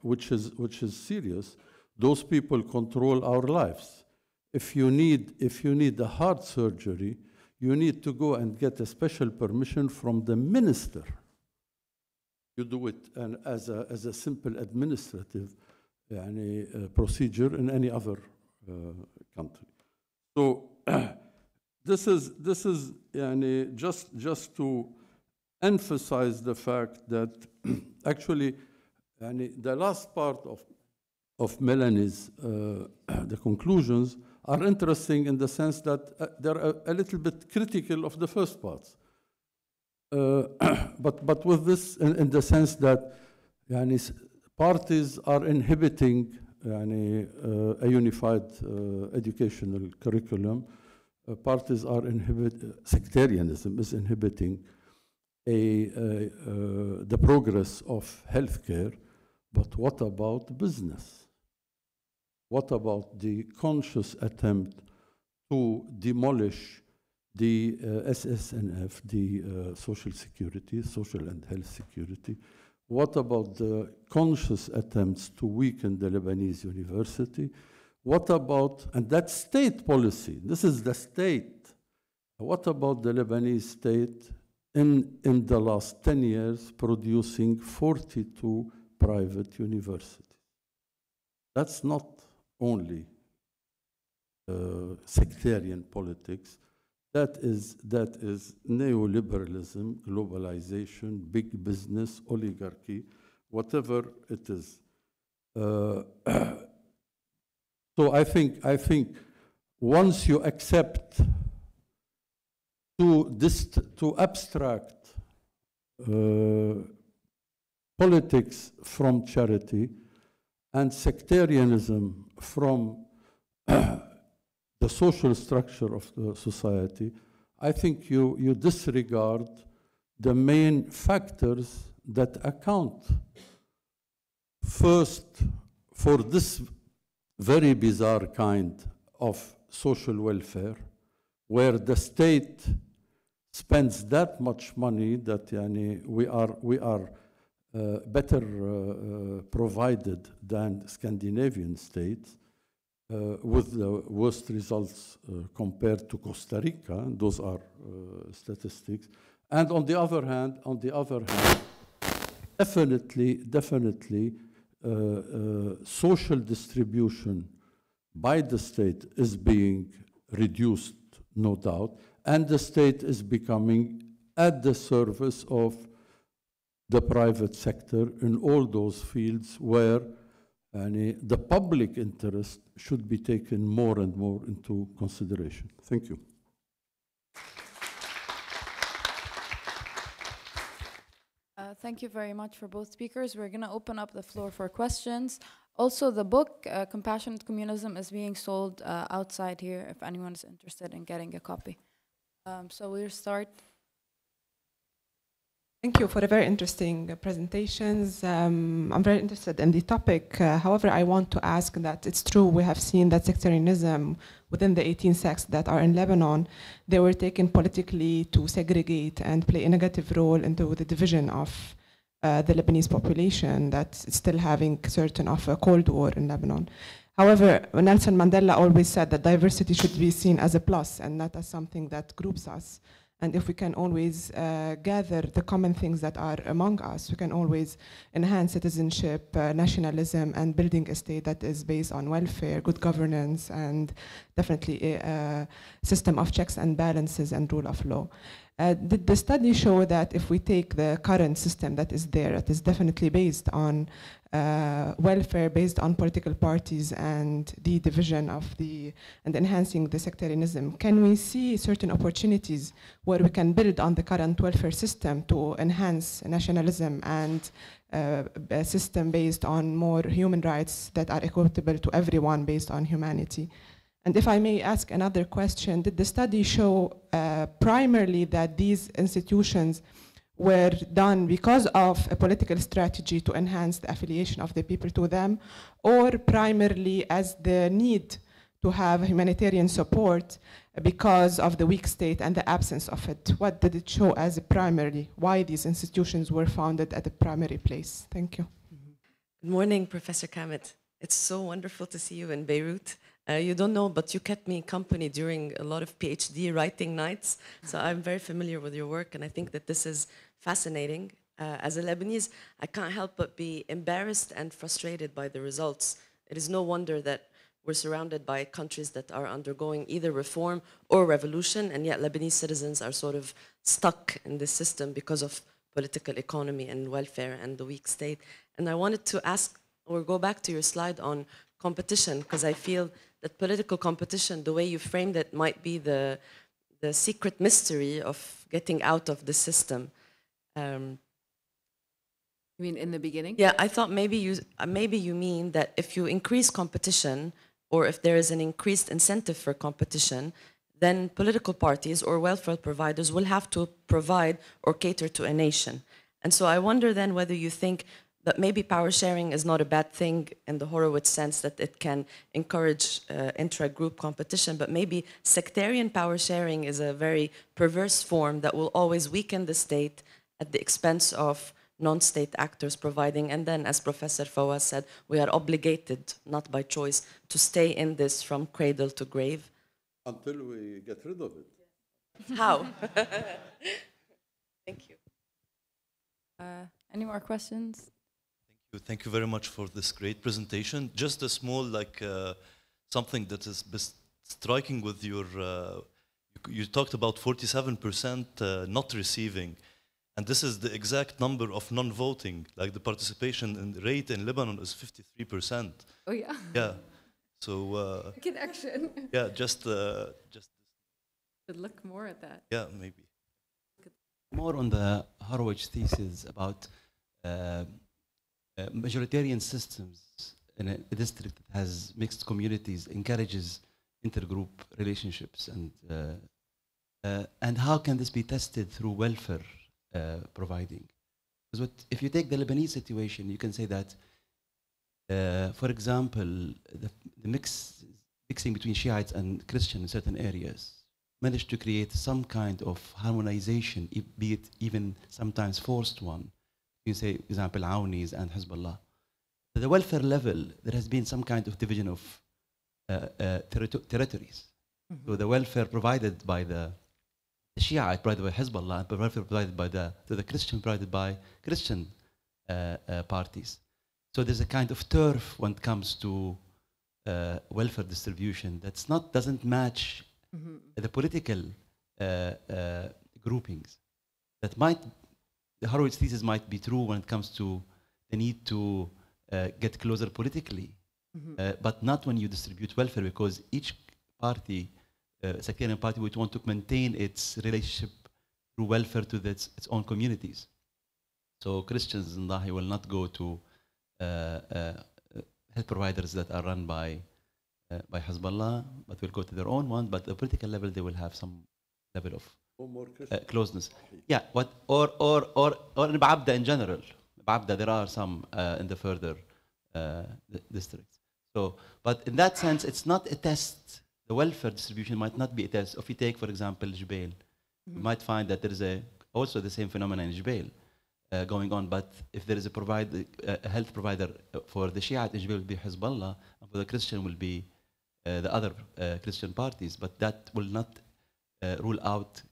which is serious. Those people control our lives. if you need a heart surgery, you need to go and get a special permission from the minister. You do it as a simple administrative procedure in any other country. So this is just to emphasize the fact that actually the last part of Melani's the conclusions are interesting in the sense that they're a little bit critical of the first parts. But with this, in the sense that parties are inhibiting a unified educational curriculum, parties are sectarianism is inhibiting the progress of healthcare. But what about business? What about the conscious attempt to demolish the SSNF, the Social Security, Social and Health Security? What about the conscious attempts to weaken the Lebanese university? What about, and that's state policy, this is the state. What about the Lebanese state in the last 10 years producing 42 private universities? That's not only sectarian politics. That is neoliberalism, globalization, big business, oligarchy, whatever it is. So I think once you accept to abstract politics from charity and sectarianism from the social structure of the society, I think you disregard the main factors that account first for this very bizarre kind of social welfare, where the state spends that much money that we are better provided than Scandinavian states, with the worst results compared to Costa Rica. Those are statistics. And on the other hand, definitely, social distribution by the state is being reduced, no doubt, and the state is becoming at the service of the private sector in all those fields where the public interest should be taken more and more into consideration. Thank you. Thank you very much for both speakers. We're going to open up the floor for questions. Also, the book, Compassionate Communism, is being sold outside here if anyone is interested in getting a copy. So we'll start. Thank you for the very interesting presentations. I'm very interested in the topic. However, I want to ask that it's true we have seen that sectarianism within the 18 sects that are in Lebanon, they were taken politically to segregate and play a negative role into the division of the Lebanese population that's still having certain of a Cold War in Lebanon. However, Nelson Mandela always said that diversity should be seen as a plus and not as something that groups us. And if we can always gather the common things that are among us, we can always enhance citizenship, nationalism, and building a state that is based on welfare, good governance, and definitely a system of checks and balances and rule of law. Did the study show that if we take the current system that is there, it is definitely based on welfare, based on political parties and the division of and enhancing the sectarianism, can we see certain opportunities where we can build on the current welfare system to enhance nationalism and a system based on more human rights that are equitable to everyone based on humanity? And if I may ask another question, did the study show primarily that these institutions were done because of a political strategy to enhance the affiliation of the people to them, or primarily as the need to have humanitarian support because of the weak state and the absence of it? What did it show as a primary? Why these institutions were founded at the primary place? Thank you. Good morning, Professor Cammett. It's so wonderful to see you in Beirut. You don't know, but you kept me company during a lot of PhD writing nights. So I'm very familiar with your work, and I think that this is fascinating. As a Lebanese, I can't help but be embarrassed and frustrated by the results. It is no wonder that we're surrounded by countries that are undergoing either reform or revolution, and yet Lebanese citizens are sort of stuck in this system because of political economy and welfare and the weak state. And I wanted to ask, or go back to your slide on competition, because I feel that political competition, the way you framed it, might be the secret mystery of getting out of the system. You mean in the beginning? Yeah, I thought maybe you mean that if you increase competition, or if there is an increased incentive for competition, then political parties or welfare providers will have to provide or cater to a nation. And so I wonder then whether you think that maybe power sharing is not a bad thing in the Horowitz sense that it can encourage intra-group competition, but maybe sectarian power sharing is a very perverse form that will always weaken the state at the expense of non-state actors providing, and then, as Professor Fawaz said, we are obligated, not by choice, to stay in this from cradle to grave. Until we get rid of it. How? Thank you. Any more questions? Thank you very much for this great presentation. Just a small, something that is striking with your, you talked about 47% not receiving. And this is the exact number of non-voting. Like the participation rate in Lebanon is 53%. Oh yeah. Yeah. So. Connection. Yeah, just. Should look more at that. Yeah, maybe. More on the Horowitz thesis about majoritarian systems in a district that has mixed communities encourages intergroup relationships, and how can this be tested through welfare providing? Because if you take the Lebanese situation, you can say that, for example, the mixing between Shiites and Christians in certain areas managed to create some kind of harmonization, be it even sometimes forced one. You say, for example, Awnis and Hezbollah. At the welfare level, there has been some kind of division of territories. So the welfare provided by the Shiite provided by Hezbollah, and welfare provided by the Christian provided by Christian parties. So there's a kind of turf when it comes to welfare distribution doesn't match the political groupings. The Horowitz thesis might be true when it comes to the need to get closer politically, but not when you distribute welfare, because each party, sectarian party, would want to maintain its relationship through welfare to its own communities. So Christians in Dahi will not go to health providers that are run by Hezbollah, but will go to their own one. But at the political level, they will have some level of closeness. Yeah, or in Ba'abda in general. Ba'abda, there are some in the further districts. So, but in that sense, it's not a test. The welfare distribution might not be a test. If you take, for example, Jubail, you might find that there is also the same phenomenon in Jubail going on. But if there is a health provider for the Shiite, Jubail will be Hezbollah, and for the Christian will be the other Christian parties. But that will not rule out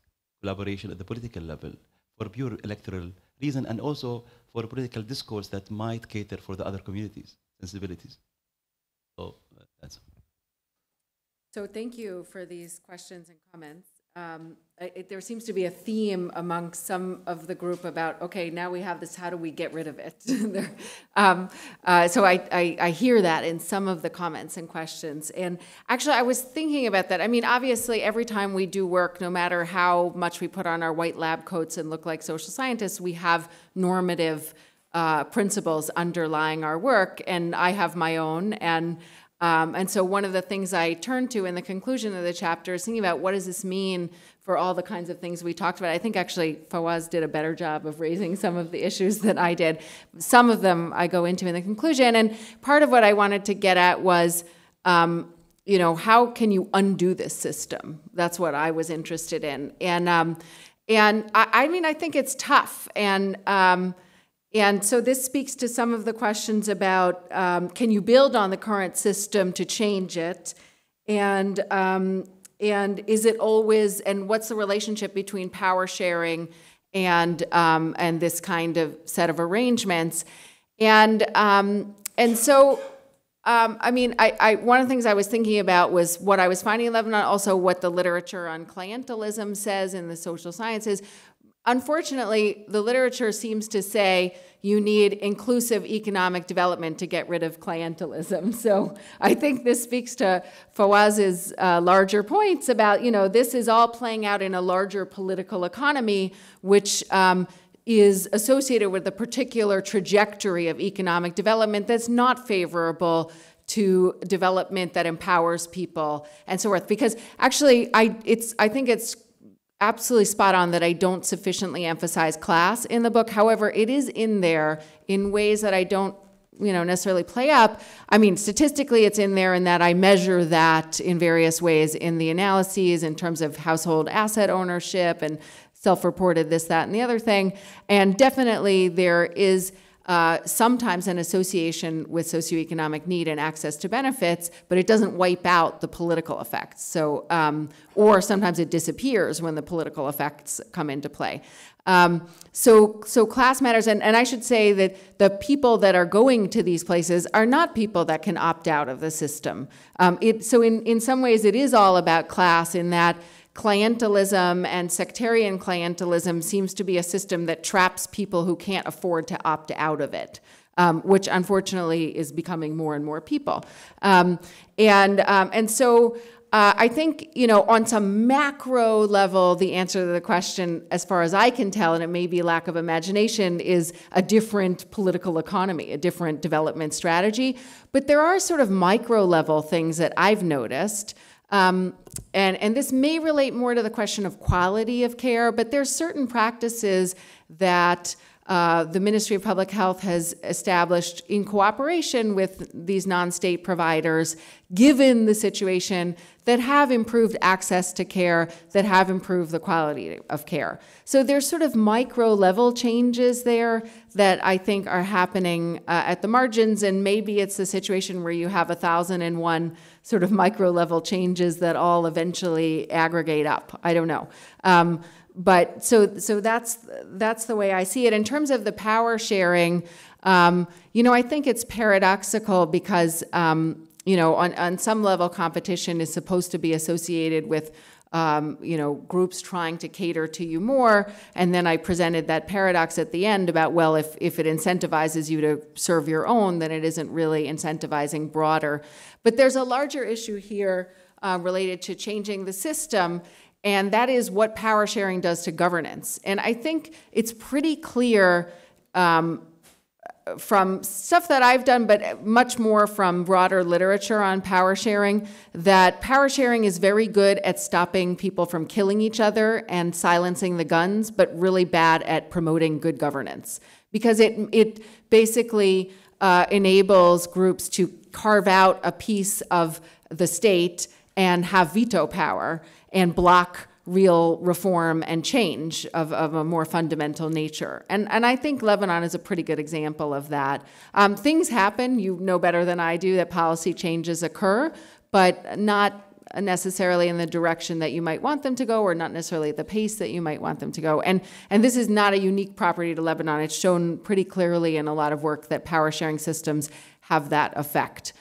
collaboration at the political level for pure electoral reason, and also for a political discourse that might cater for the other communities' sensibilities. So that's. So thank you for these questions and comments. There seems to be a theme among some of the group about, okay, now we have this, how do we get rid of it? So I hear that in some of the comments and questions. And actually, I was thinking about that. I mean, obviously, every time we do work, no matter how much we put on our white lab coats and look like social scientists, we have normative principles underlying our work, and I have my own. And so one of the things I turned to in the conclusion of the chapter is thinking about what does this mean for all the kinds of things we talked about. I think actually Fawaz did a better job of raising some of the issues than I did. Some of them I go into in the conclusion. And part of what I wanted to get at was, how can you undo this system? That's what I was interested in. And I mean, I think it's tough. And so this speaks to some of the questions about, can you build on the current system to change it? And is it always, and what's the relationship between power sharing and this kind of set of arrangements? And so, I mean, one of the things I was thinking about was what I was finding in Lebanon, also what the literature on clientelism says in the social sciences. Unfortunately, the literature seems to say you need inclusive economic development to get rid of clientelism. So I think this speaks to Fawaz's larger points about, this is all playing out in a larger political economy, which is associated with a particular trajectory of economic development that's not favorable to development that empowers people and so forth. Because actually, I think it's absolutely spot on that I don't sufficiently emphasize class in the book. However, it is in there in ways that I don't, necessarily play up. I mean, statistically, it's in there in that I measure that in various ways in the analyses in terms of household asset ownership and self-reported this, that, and the other thing. And definitely there is sometimes an association with socioeconomic need and access to benefits, but it doesn't wipe out the political effects. So, or sometimes it disappears when the political effects come into play. So class matters, and I should say that the people that are going to these places are not people that can opt out of the system. So in some ways it is all about class in that clientelism and sectarian clientelism seems to be a system that traps people who can't afford to opt out of it, which unfortunately is becoming more and more people. And so I think, on some macro level, the answer to the question, as far as I can tell, and it may be lack of imagination, is a different political economy, a different development strategy. But there are sort of micro level things that I've noticed. And this may relate more to the question of quality of care, but there's certain practices that the Ministry of Public Health has established in cooperation with these non-state providers, given the situation, that have improved access to care, that have improved the quality of care. So there's sort of micro-level changes there that I think are happening at the margins, and maybe it's the situation where you have 1,001 sort of micro-level changes that all eventually aggregate up. I don't know. But so that's the way I see it. In terms of the power sharing, I think it's paradoxical because, on some level, competition is supposed to be associated with, groups trying to cater to you more. And then I presented that paradox at the end about, well, if it incentivizes you to serve your own, then it isn't really incentivizing broader. But there's a larger issue here related to changing the system. And that is what power sharing does to governance. And I think it's pretty clear from stuff that I've done, but much more from broader literature on power sharing, that power sharing is very good at stopping people from killing each other and silencing the guns, but really bad at promoting good governance. Because it basically enables groups to carve out a piece of the state and have veto power and block real reform and change of a more fundamental nature. And I think Lebanon is a pretty good example of that. Things happen, you know better than I do, that policy changes occur, but not necessarily in the direction that you might want them to go, or not necessarily at the pace that you might want them to go. And this is not a unique property to Lebanon. It's shown pretty clearly in a lot of work that power sharing systems have that effect.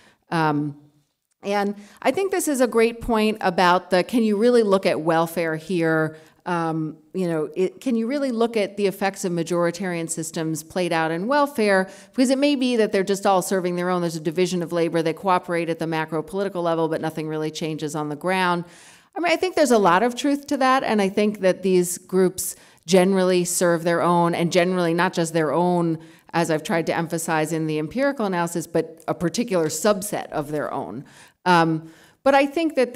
And I think this is a great point about can you really look at welfare here? Can you really look at the effects of majoritarian systems played out in welfare? Because it may be that they're just all serving their own. There's a division of labor. They cooperate at the macro political level, but nothing really changes on the ground. I mean, I think there's a lot of truth to that. And I think that these groups generally serve their own, and generally not just their own, as I've tried to emphasize in the empirical analysis, but a particular subset of their own. But I think that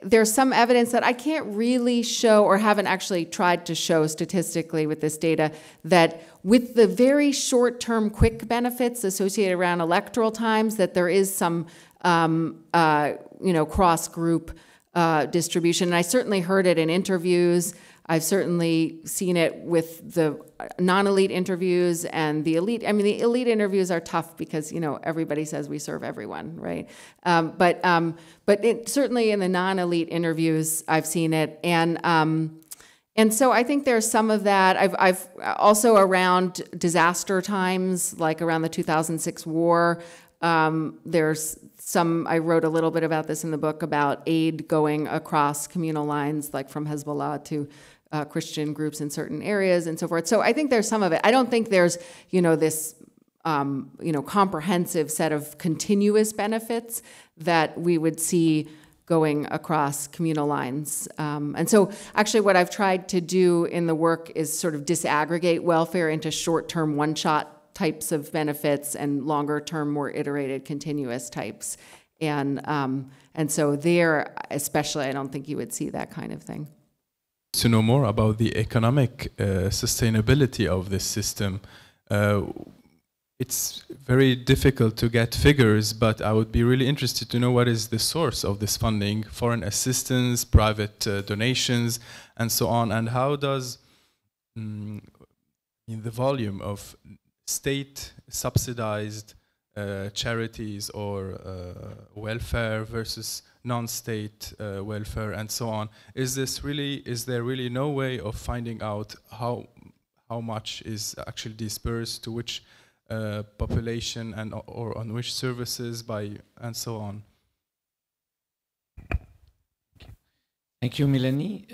there's some evidence that I can't really show, or haven't actually tried to show statistically with this data, that with the very short-term quick benefits associated around electoral times, that there is some cross-group distribution. And I certainly heard it in interviews. I've certainly seen it with the non-elite interviews and the elite. I mean, the elite interviews are tough because, you know, everybody says we serve everyone, right? But certainly in the non-elite interviews, I've seen it. And so I think there's some of that. I've also around disaster times, like around the 2006 war, there's some, I wrote a little bit about this in the book, about aid going across communal lines, like from Hezbollah to Christian groups in certain areas and so forth. So I think there's some of it. I don't think there's, you know, this, you know, comprehensive set of continuous benefits that we would see going across communal lines. And so actually what I've tried to do in the work is sort of disaggregate welfare into short-term one-shot types of benefits and longer-term, more iterated, continuous types. And so there, especially, I don't think you would see that kind of thing. To know more about the economic sustainability of this system, it's very difficult to get figures, but I would be really interested to know what is the source of this funding, foreign assistance, private donations, and so on, and how does in the volume of state-subsidized charities or welfare versus non-state welfare and so on, is there really no way of finding out how much is actually dispersed to which population and or on which services and so on? Thank you, Melani.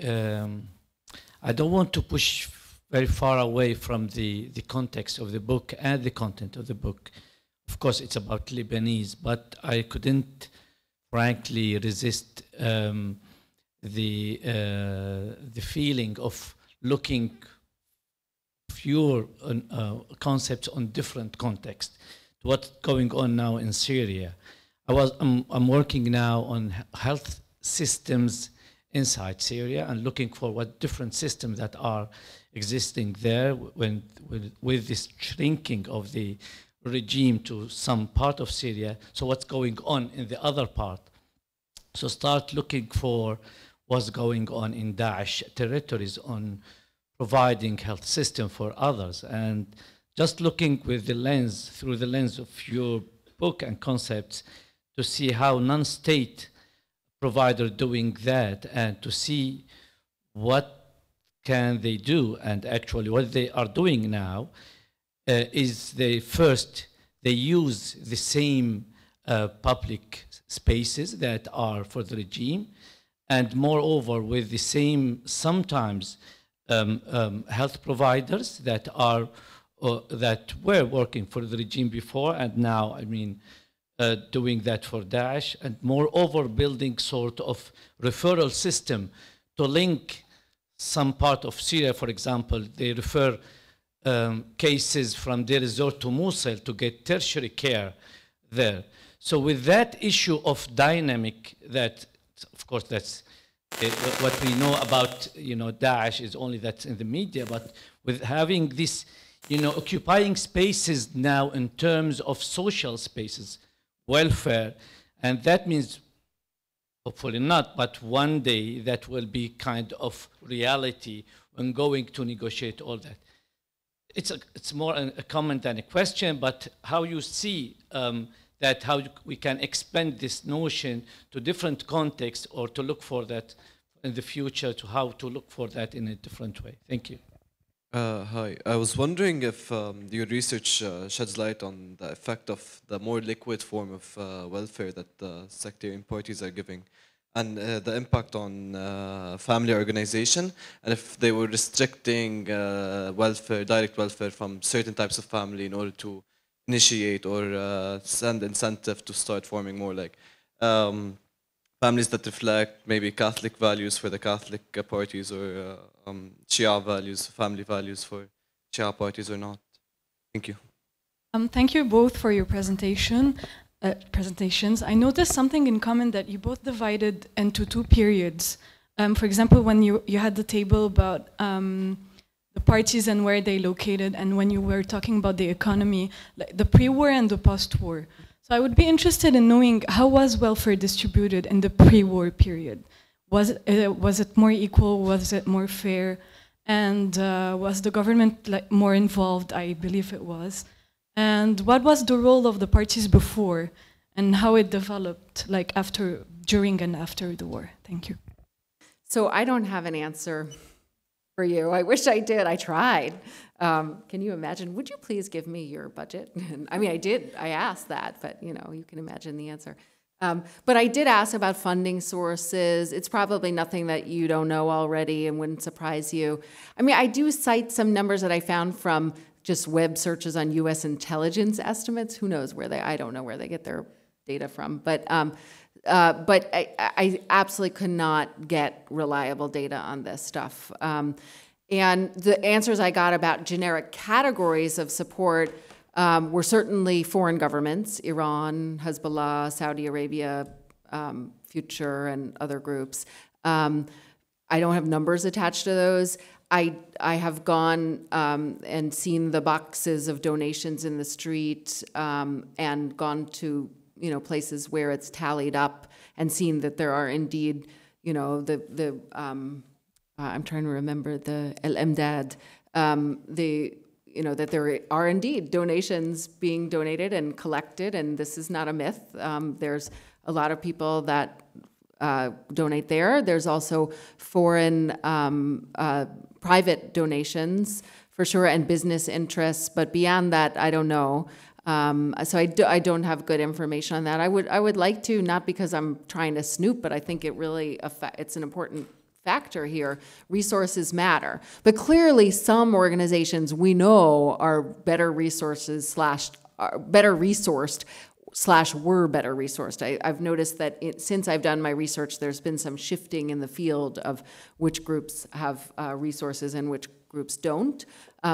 I don't want to push very far away from the context of the book and the content of the book. Of course, it's about Lebanese, but I couldn't frankly resist the feeling of looking your concepts on different contexts. What's going on now in Syria? I'm working now on health systems inside Syria and looking for what different systems that are existing there with this shrinking of the regime to some part of Syria. So what's going on in the other part? So start looking for what's going on in Daesh territories on providing health system for others, and just looking with the lens, through the lens of your book and concepts, to see how non-state provider doing that and to see what can they do. And actually what they are doing now is they use the same public spaces that are for the regime, and moreover with the same sometimes health providers that are that were working for the regime before, and now, I mean, doing that for Daesh, and moreover building sort of referral system to link some part of Syria. For example, they refer cases from Deir ez-Zor to Mosul to get tertiary care there. So with that issue of dynamic, that of course that's what we know about, you know, Daesh is only that's in the media, but with having this, you know, occupying spaces now in terms of social spaces, welfare, and that means, hopefully not, but one day that will be kind of reality when going to negotiate all that. It's more a comment than a question, but how you see that, how we can expand this notion to different contexts, or to look for that in the future, to how to look for that in a different way. Thank you. Hi, I was wondering if your research sheds light on the effect of the more liquid form of welfare that the sectarian parties are giving, and the impact on family organization, and if they were restricting welfare, direct welfare from certain types of family in order to initiate or send incentive to start forming more like families that reflect maybe Catholic values for the Catholic parties, or Shia values, family values for Shia parties, or not. Thank you. Thank you both for your presentations. I noticed something in common, that you both divided into two periods. For example, when you had the table about the parties and where they located, and when you were talking about the economy, like the pre-war and the post-war. So I would be interested in knowing, how was welfare distributed in the pre-war period? Was it more equal? Was it more fair? And was the government more involved? I believe it was. And what was the role of the parties before, and how it developed, during and after the war? Thank you. So I don't have an answer for you. I wish I did. I tried. Can you imagine? Would you please give me your budget? I mean, I did. I asked that, but you can imagine the answer. But I did ask about funding sources. It's probably nothing that you don't know already and wouldn't surprise you. I mean, I do cite some numbers that I found from just web searches on U.S. intelligence estimates. Who knows where I don't know where they get their data from. But I absolutely could not get reliable data on this stuff. And the answers I got about generic categories of support were certainly foreign governments, Iran, Hezbollah, Saudi Arabia, Future, and other groups. I don't have numbers attached to those. I have gone and seen the boxes of donations in the street and gone to places where it's tallied up and seen that there are indeed I'm trying to remember the El Emdad, that there are indeed donations being donated and collected, and this is not a myth. There's a lot of people that donate there. There's also foreign private donations for sure, and business interests, but beyond that, I don't know. So I don't have good information on that. I would like to, not because I'm trying to snoop, but I think it really it's an important factor here. Resources matter, but clearly some organizations we know are better resources / better resourced / were better resourced. I've noticed that since I've done my research, there's been some shifting in the field of which groups have resources and which groups don't.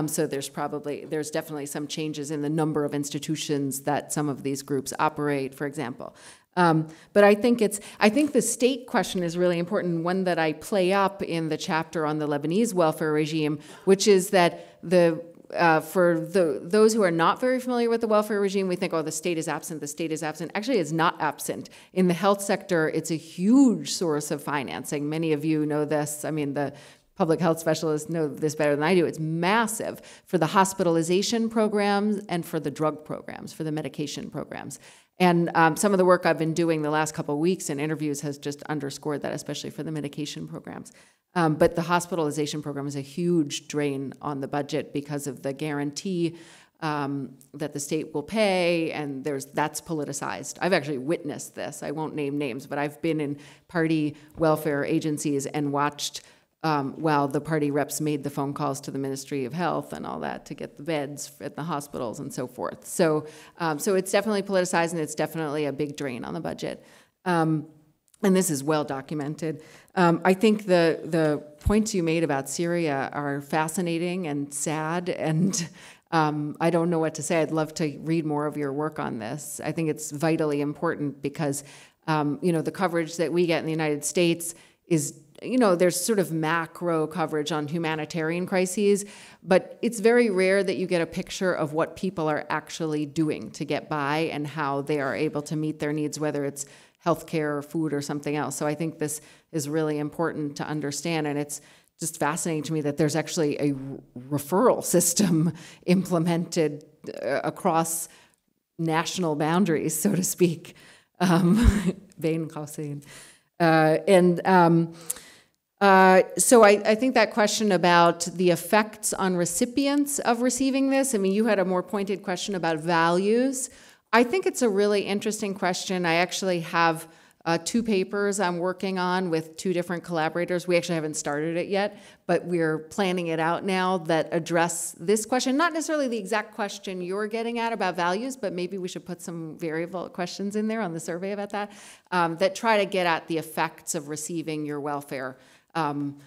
So there's definitely some changes in the number of institutions that some of these groups operate, for example. But I think the state question is really important, one that I play up in the chapter on the Lebanese welfare regime, which is that for those who are not very familiar with the welfare regime, we think, oh, the state is absent, the state is absent. Actually, it's not absent. In the health sector, it's a huge source of financing. Many of you know this. I mean, the public health specialists know this better than I do. It's massive for the hospitalization programs and for the drug programs, for the medication programs. And some of the work I've been doing the last couple of weeks in interviews has just underscored that, especially for the medication programs. But the hospitalization program is a huge drain on the budget because of the guarantee that the state will pay, and that's politicized. I've actually witnessed this. I won't name names, but I've been in party welfare agencies and watched while the party reps made the phone calls to the Ministry of Health and all that to get the beds at the hospitals and so forth. So it's definitely politicized, and it's definitely a big drain on the budget. And this is well documented. I think the points you made about Syria are fascinating and sad, and I don't know what to say. I'd love to read more of your work on this. I think it's vitally important because, the coverage that we get in the United States is, there's sort of macro coverage on humanitarian crises, but it's very rare that you get a picture of what people are actually doing to get by and how they are able to meet their needs, whether it's healthcare or food or something else. So I think this is really important to understand, and it's just fascinating to me that there's actually a referral system implemented across national boundaries, so to speak. Bain Qausain. So I think that question about the effects on recipients of receiving this, I mean, you had a more pointed question about values. I think it's a really interesting question. I actually have 2 papers I'm working on with 2 different collaborators. We actually haven't started it yet, but we're planning it out now that address this question. Not necessarily the exact question you're getting at about values, but maybe we should put some variable questions in there on the survey about that, that try to get at the effects of receiving your welfare. I mean,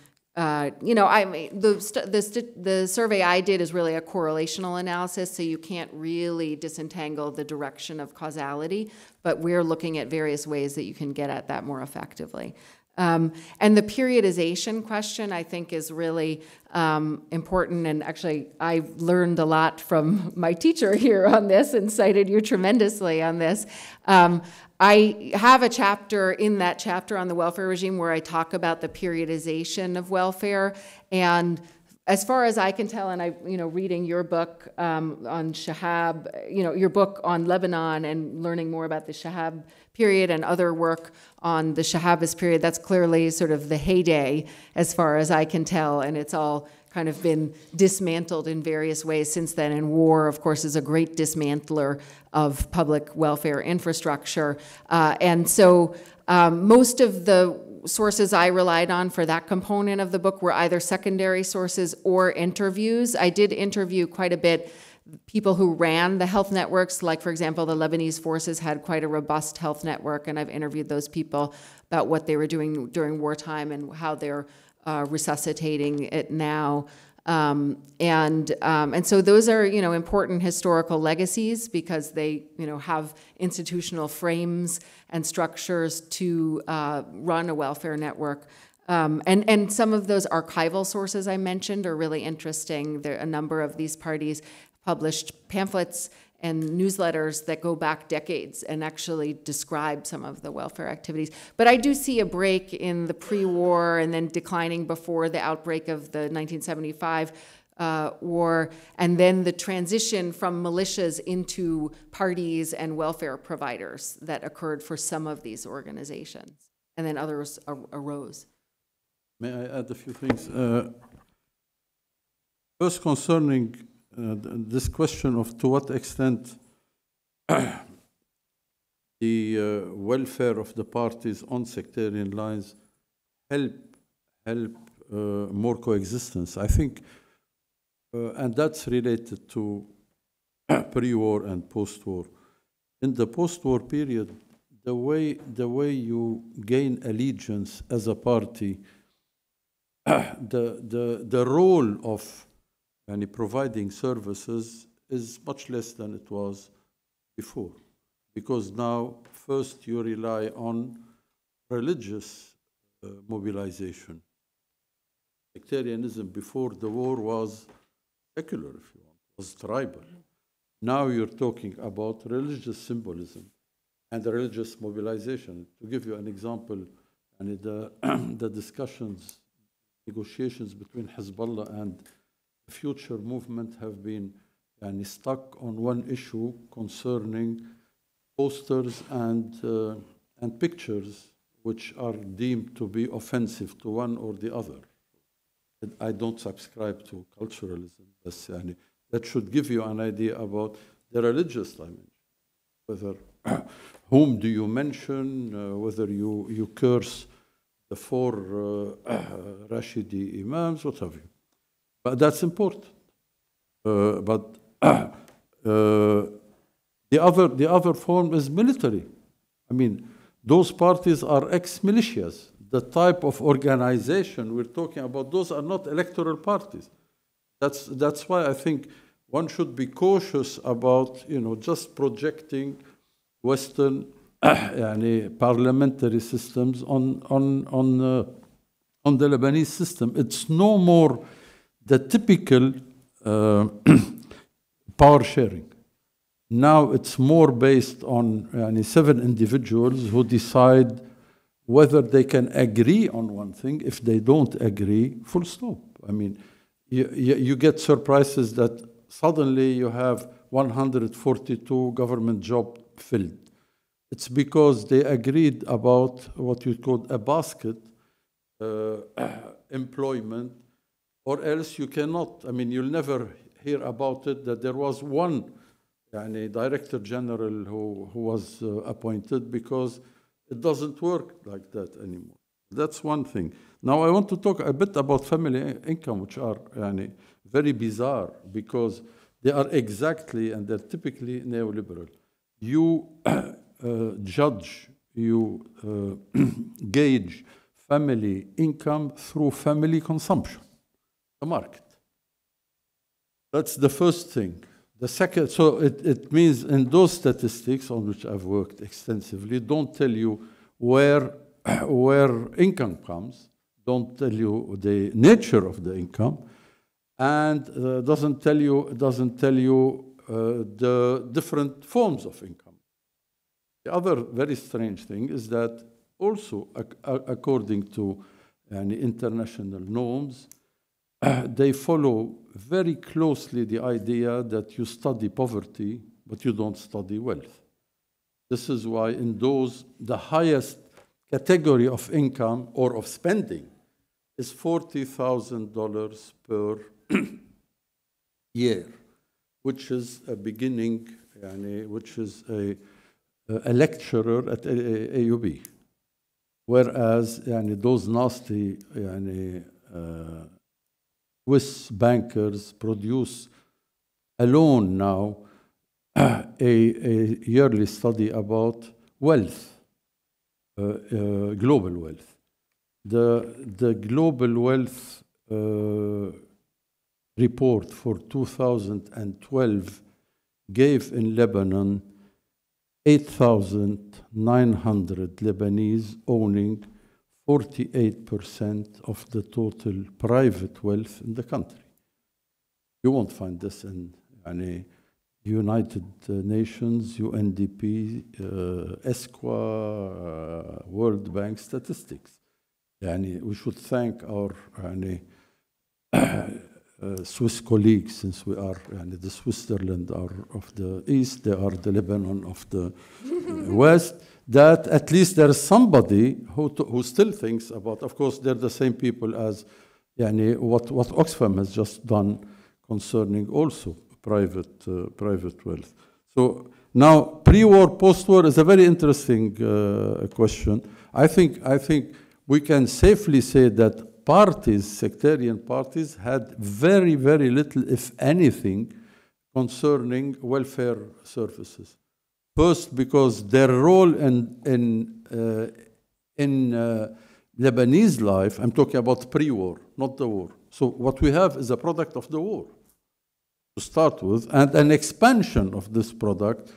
the survey I did is really a correlational analysis, so you can't really disentangle the direction of causality, but we're looking at various ways that you can get at that more effectively. And the periodization question, I think, is really important. And actually, I learned a lot from my teacher here on this and cited you tremendously on this. I have a chapter in that chapter on the welfare regime where I talk about the periodization of welfare. And as far as I can tell, and reading your book on Shahab, your book on Lebanon and learning more about the Shahab period and other work on the Shahabist period, that's clearly sort of the heyday as far as I can tell, and it's all kind of been dismantled in various ways since then. And war, of course, is a great dismantler of public welfare infrastructure. And so most of the sources I relied on for that component of the book were either secondary sources or interviews. I did interview quite a bit people who ran the health networks, like, for example, the Lebanese forces had quite a robust health network, and I've interviewed those people about what they were doing during wartime and how they're resuscitating it now. And so those are, important historical legacies because they, have institutional frames and structures to run a welfare network. And some of those archival sources I mentioned are really interesting. A number of these parties published pamphlets and newsletters that go back decades and actually describe some of the welfare activities. But I do see a break in the pre-war and then declining before the outbreak of the 1975 war, and then the transition from militias into parties and welfare providers that occurred for some of these organizations. And then others arose. May I add a few things? First, concerning this question of to what extent the welfare of the parties on sectarian lines help more coexistence. I think, and that's related to pre-war and post-war. In the post-war period, the way you gain allegiance as a party, the role of providing services is much less than it was before. Because now, first you rely on religious mobilization. Sectarianism before the war was secular, if you want, was tribal. Now you're talking about religious symbolism and religious mobilization. To give you an example, and the discussions, negotiations between Hezbollah and the future movement have been stuck on one issue concerning posters and pictures which are deemed to be offensive to one or the other. I don't subscribe to culturalism. That should give you an idea about the religious dimension. Whether whom do you mention, whether you curse the four Rashidi Imams, what have you. But that's important. But the other form is military. I mean, those parties are ex-militias. The type of organization we're talking about, those are not electoral parties. That's why I think one should be cautious about, just projecting Western parliamentary systems on the Lebanese system. It's no more the typical power sharing. Now it's more based on 7 individuals who decide whether they can agree on one thing. If they don't agree, full stop. I mean, you get surprises that suddenly you have 142 government jobs filled. It's because they agreed about what you call a basket employment, or else you cannot. I mean, you'll never hear about it that there was one director general who was appointed, because it doesn't work like that anymore. That's one thing. Now I want to talk a bit about family income, which are very bizarre, because they are exactly, and they're typically neoliberal. You judge, you gauge family income through family consumption, the market. That's the first thing. The second, so it means in those statistics on which I've worked extensively, don't tell you where where income comes, don't tell you the nature of the income, and doesn't tell you the different forms of income. The other very strange thing is that also, according to international norms, they follow very closely the idea that you study poverty, but you don't study wealth. This is why in those, the highest category of income or of spending is $40,000 per year, which is a beginning, which is a lecturer at AUB. Whereas those nasty Swiss bankers produce alone now a yearly study about wealth, global wealth. The global wealth report for 2012 gave in Lebanon 8,900 Lebanese owning 48% of the total private wealth in the country. You won't find this in United Nations, UNDP, ESQA, World Bank statistics. We should thank our Swiss colleagues, since we are the Switzerland are of the East, they are the Lebanon of the West, that at least there is somebody who still thinks about, of course, they're the same people as what Oxfam has just done concerning also private wealth. So now, pre-war, post-war is a very interesting question. I think we can safely say that parties, sectarian parties, had very, very little, if anything, concerning welfare services. First, because their role in Lebanese life, I'm talking about pre-war, not the war. So what we have is a product of the war, to start with, and an expansion of this product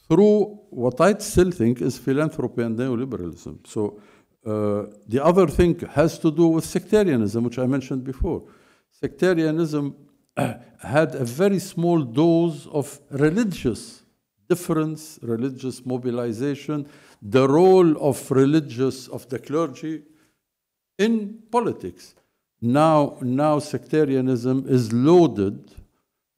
through what I still think is philanthropy and neoliberalism. So the other thing has to do with sectarianism, which I mentioned before. Sectarianism had a very small dose of religious difference, religious mobilization, the role of the clergy in politics. Now sectarianism is loaded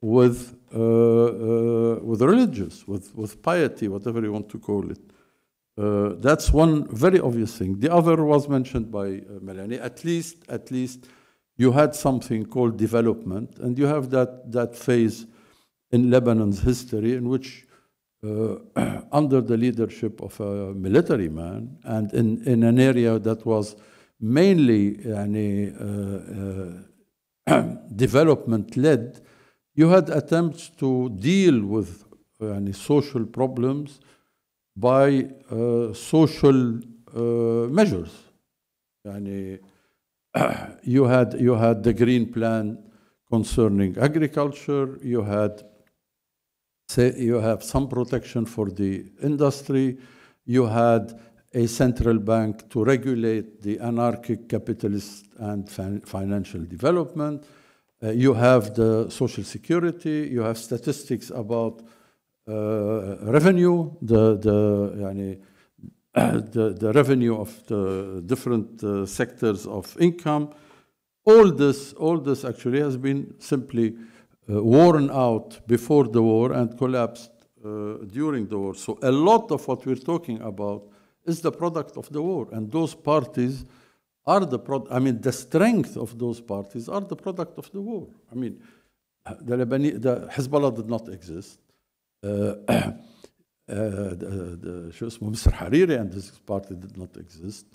with religious, with piety, whatever you want to call it. That's one very obvious thing. The other was mentioned by Melani. At least you had something called development, and you have that phase in Lebanon's history in which, under the leadership of a military man, and in an area that was mainly development-led, you had attempts to deal with social problems by social measures. You had the Green Plan concerning agriculture. You have some protection for the industry. You had a central bank to regulate the anarchic capitalist and financial development. You have the social security. You have statistics about revenue, the revenue of the different sectors of income. All this actually has been simply worn out before the war and collapsed during the war. So a lot of what we're talking about is the product of the war, and those parties are the strength of those parties are the product of the war. The Hezbollah did not exist. Mr. Hariri and his party did not exist.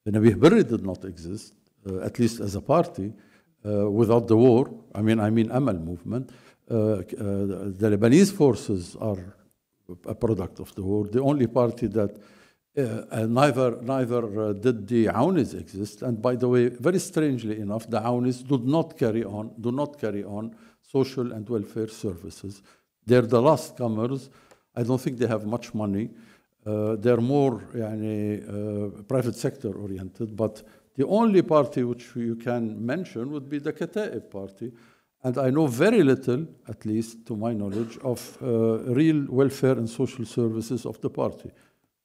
The Nabih Berri did not exist, at least as a party, without the war. Amal movement. The Lebanese forces are a product of the war. The only party that neither did the Awnis exist. And by the way, very strangely enough, the Awnis do not carry on social and welfare services. They're the last comers. I don't think they have much money. they're more private sector oriented, but the only party which you can mention would be the Kataib party. And I know very little, at least to my knowledge, of real welfare and social services of the party.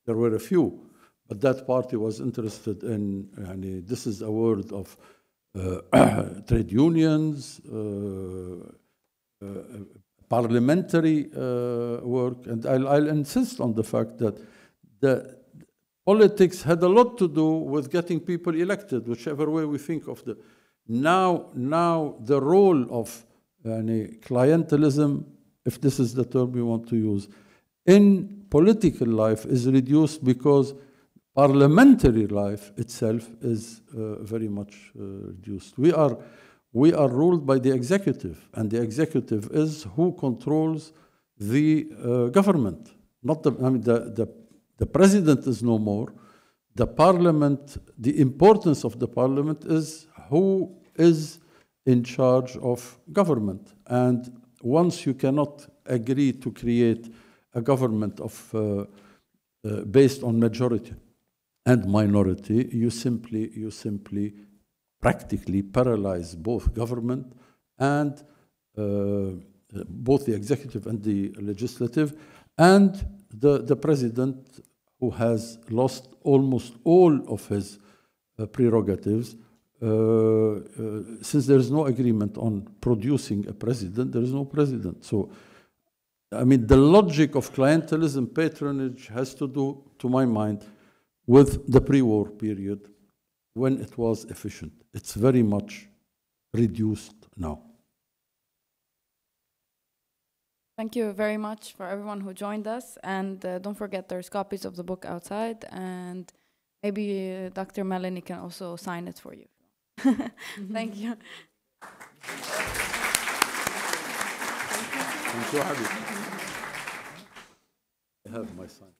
There were a few, but that party was interested in, this is a word of trade unions, parliamentary work, and I'll insist on the fact that the politics had a lot to do with getting people elected, whichever way we think of the. Now the role of clientelism, if this is the term we want to use, in political life is reduced because parliamentary life itself is very much reduced. We are ruled by the executive, and the executive is who controls the government. Not the president is no more. The parliament, the importance of the parliament is who is in charge of government. And once you cannot agree to create a government of based on majority and minority, you simply practically paralyze both government and both the executive and the legislative, and the president, who has lost almost all of his prerogatives. Since there is no agreement on producing a president, there is no president. So, the logic of clientelism, patronage, has to do, to my mind, with the pre-war period when it was efficient. It's very much reduced now. Thank you very much for everyone who joined us, and don't forget there's copies of the book outside, and maybe Dr. Melani can also sign it for you. Thank you. Thank you, Habib. I have my sign.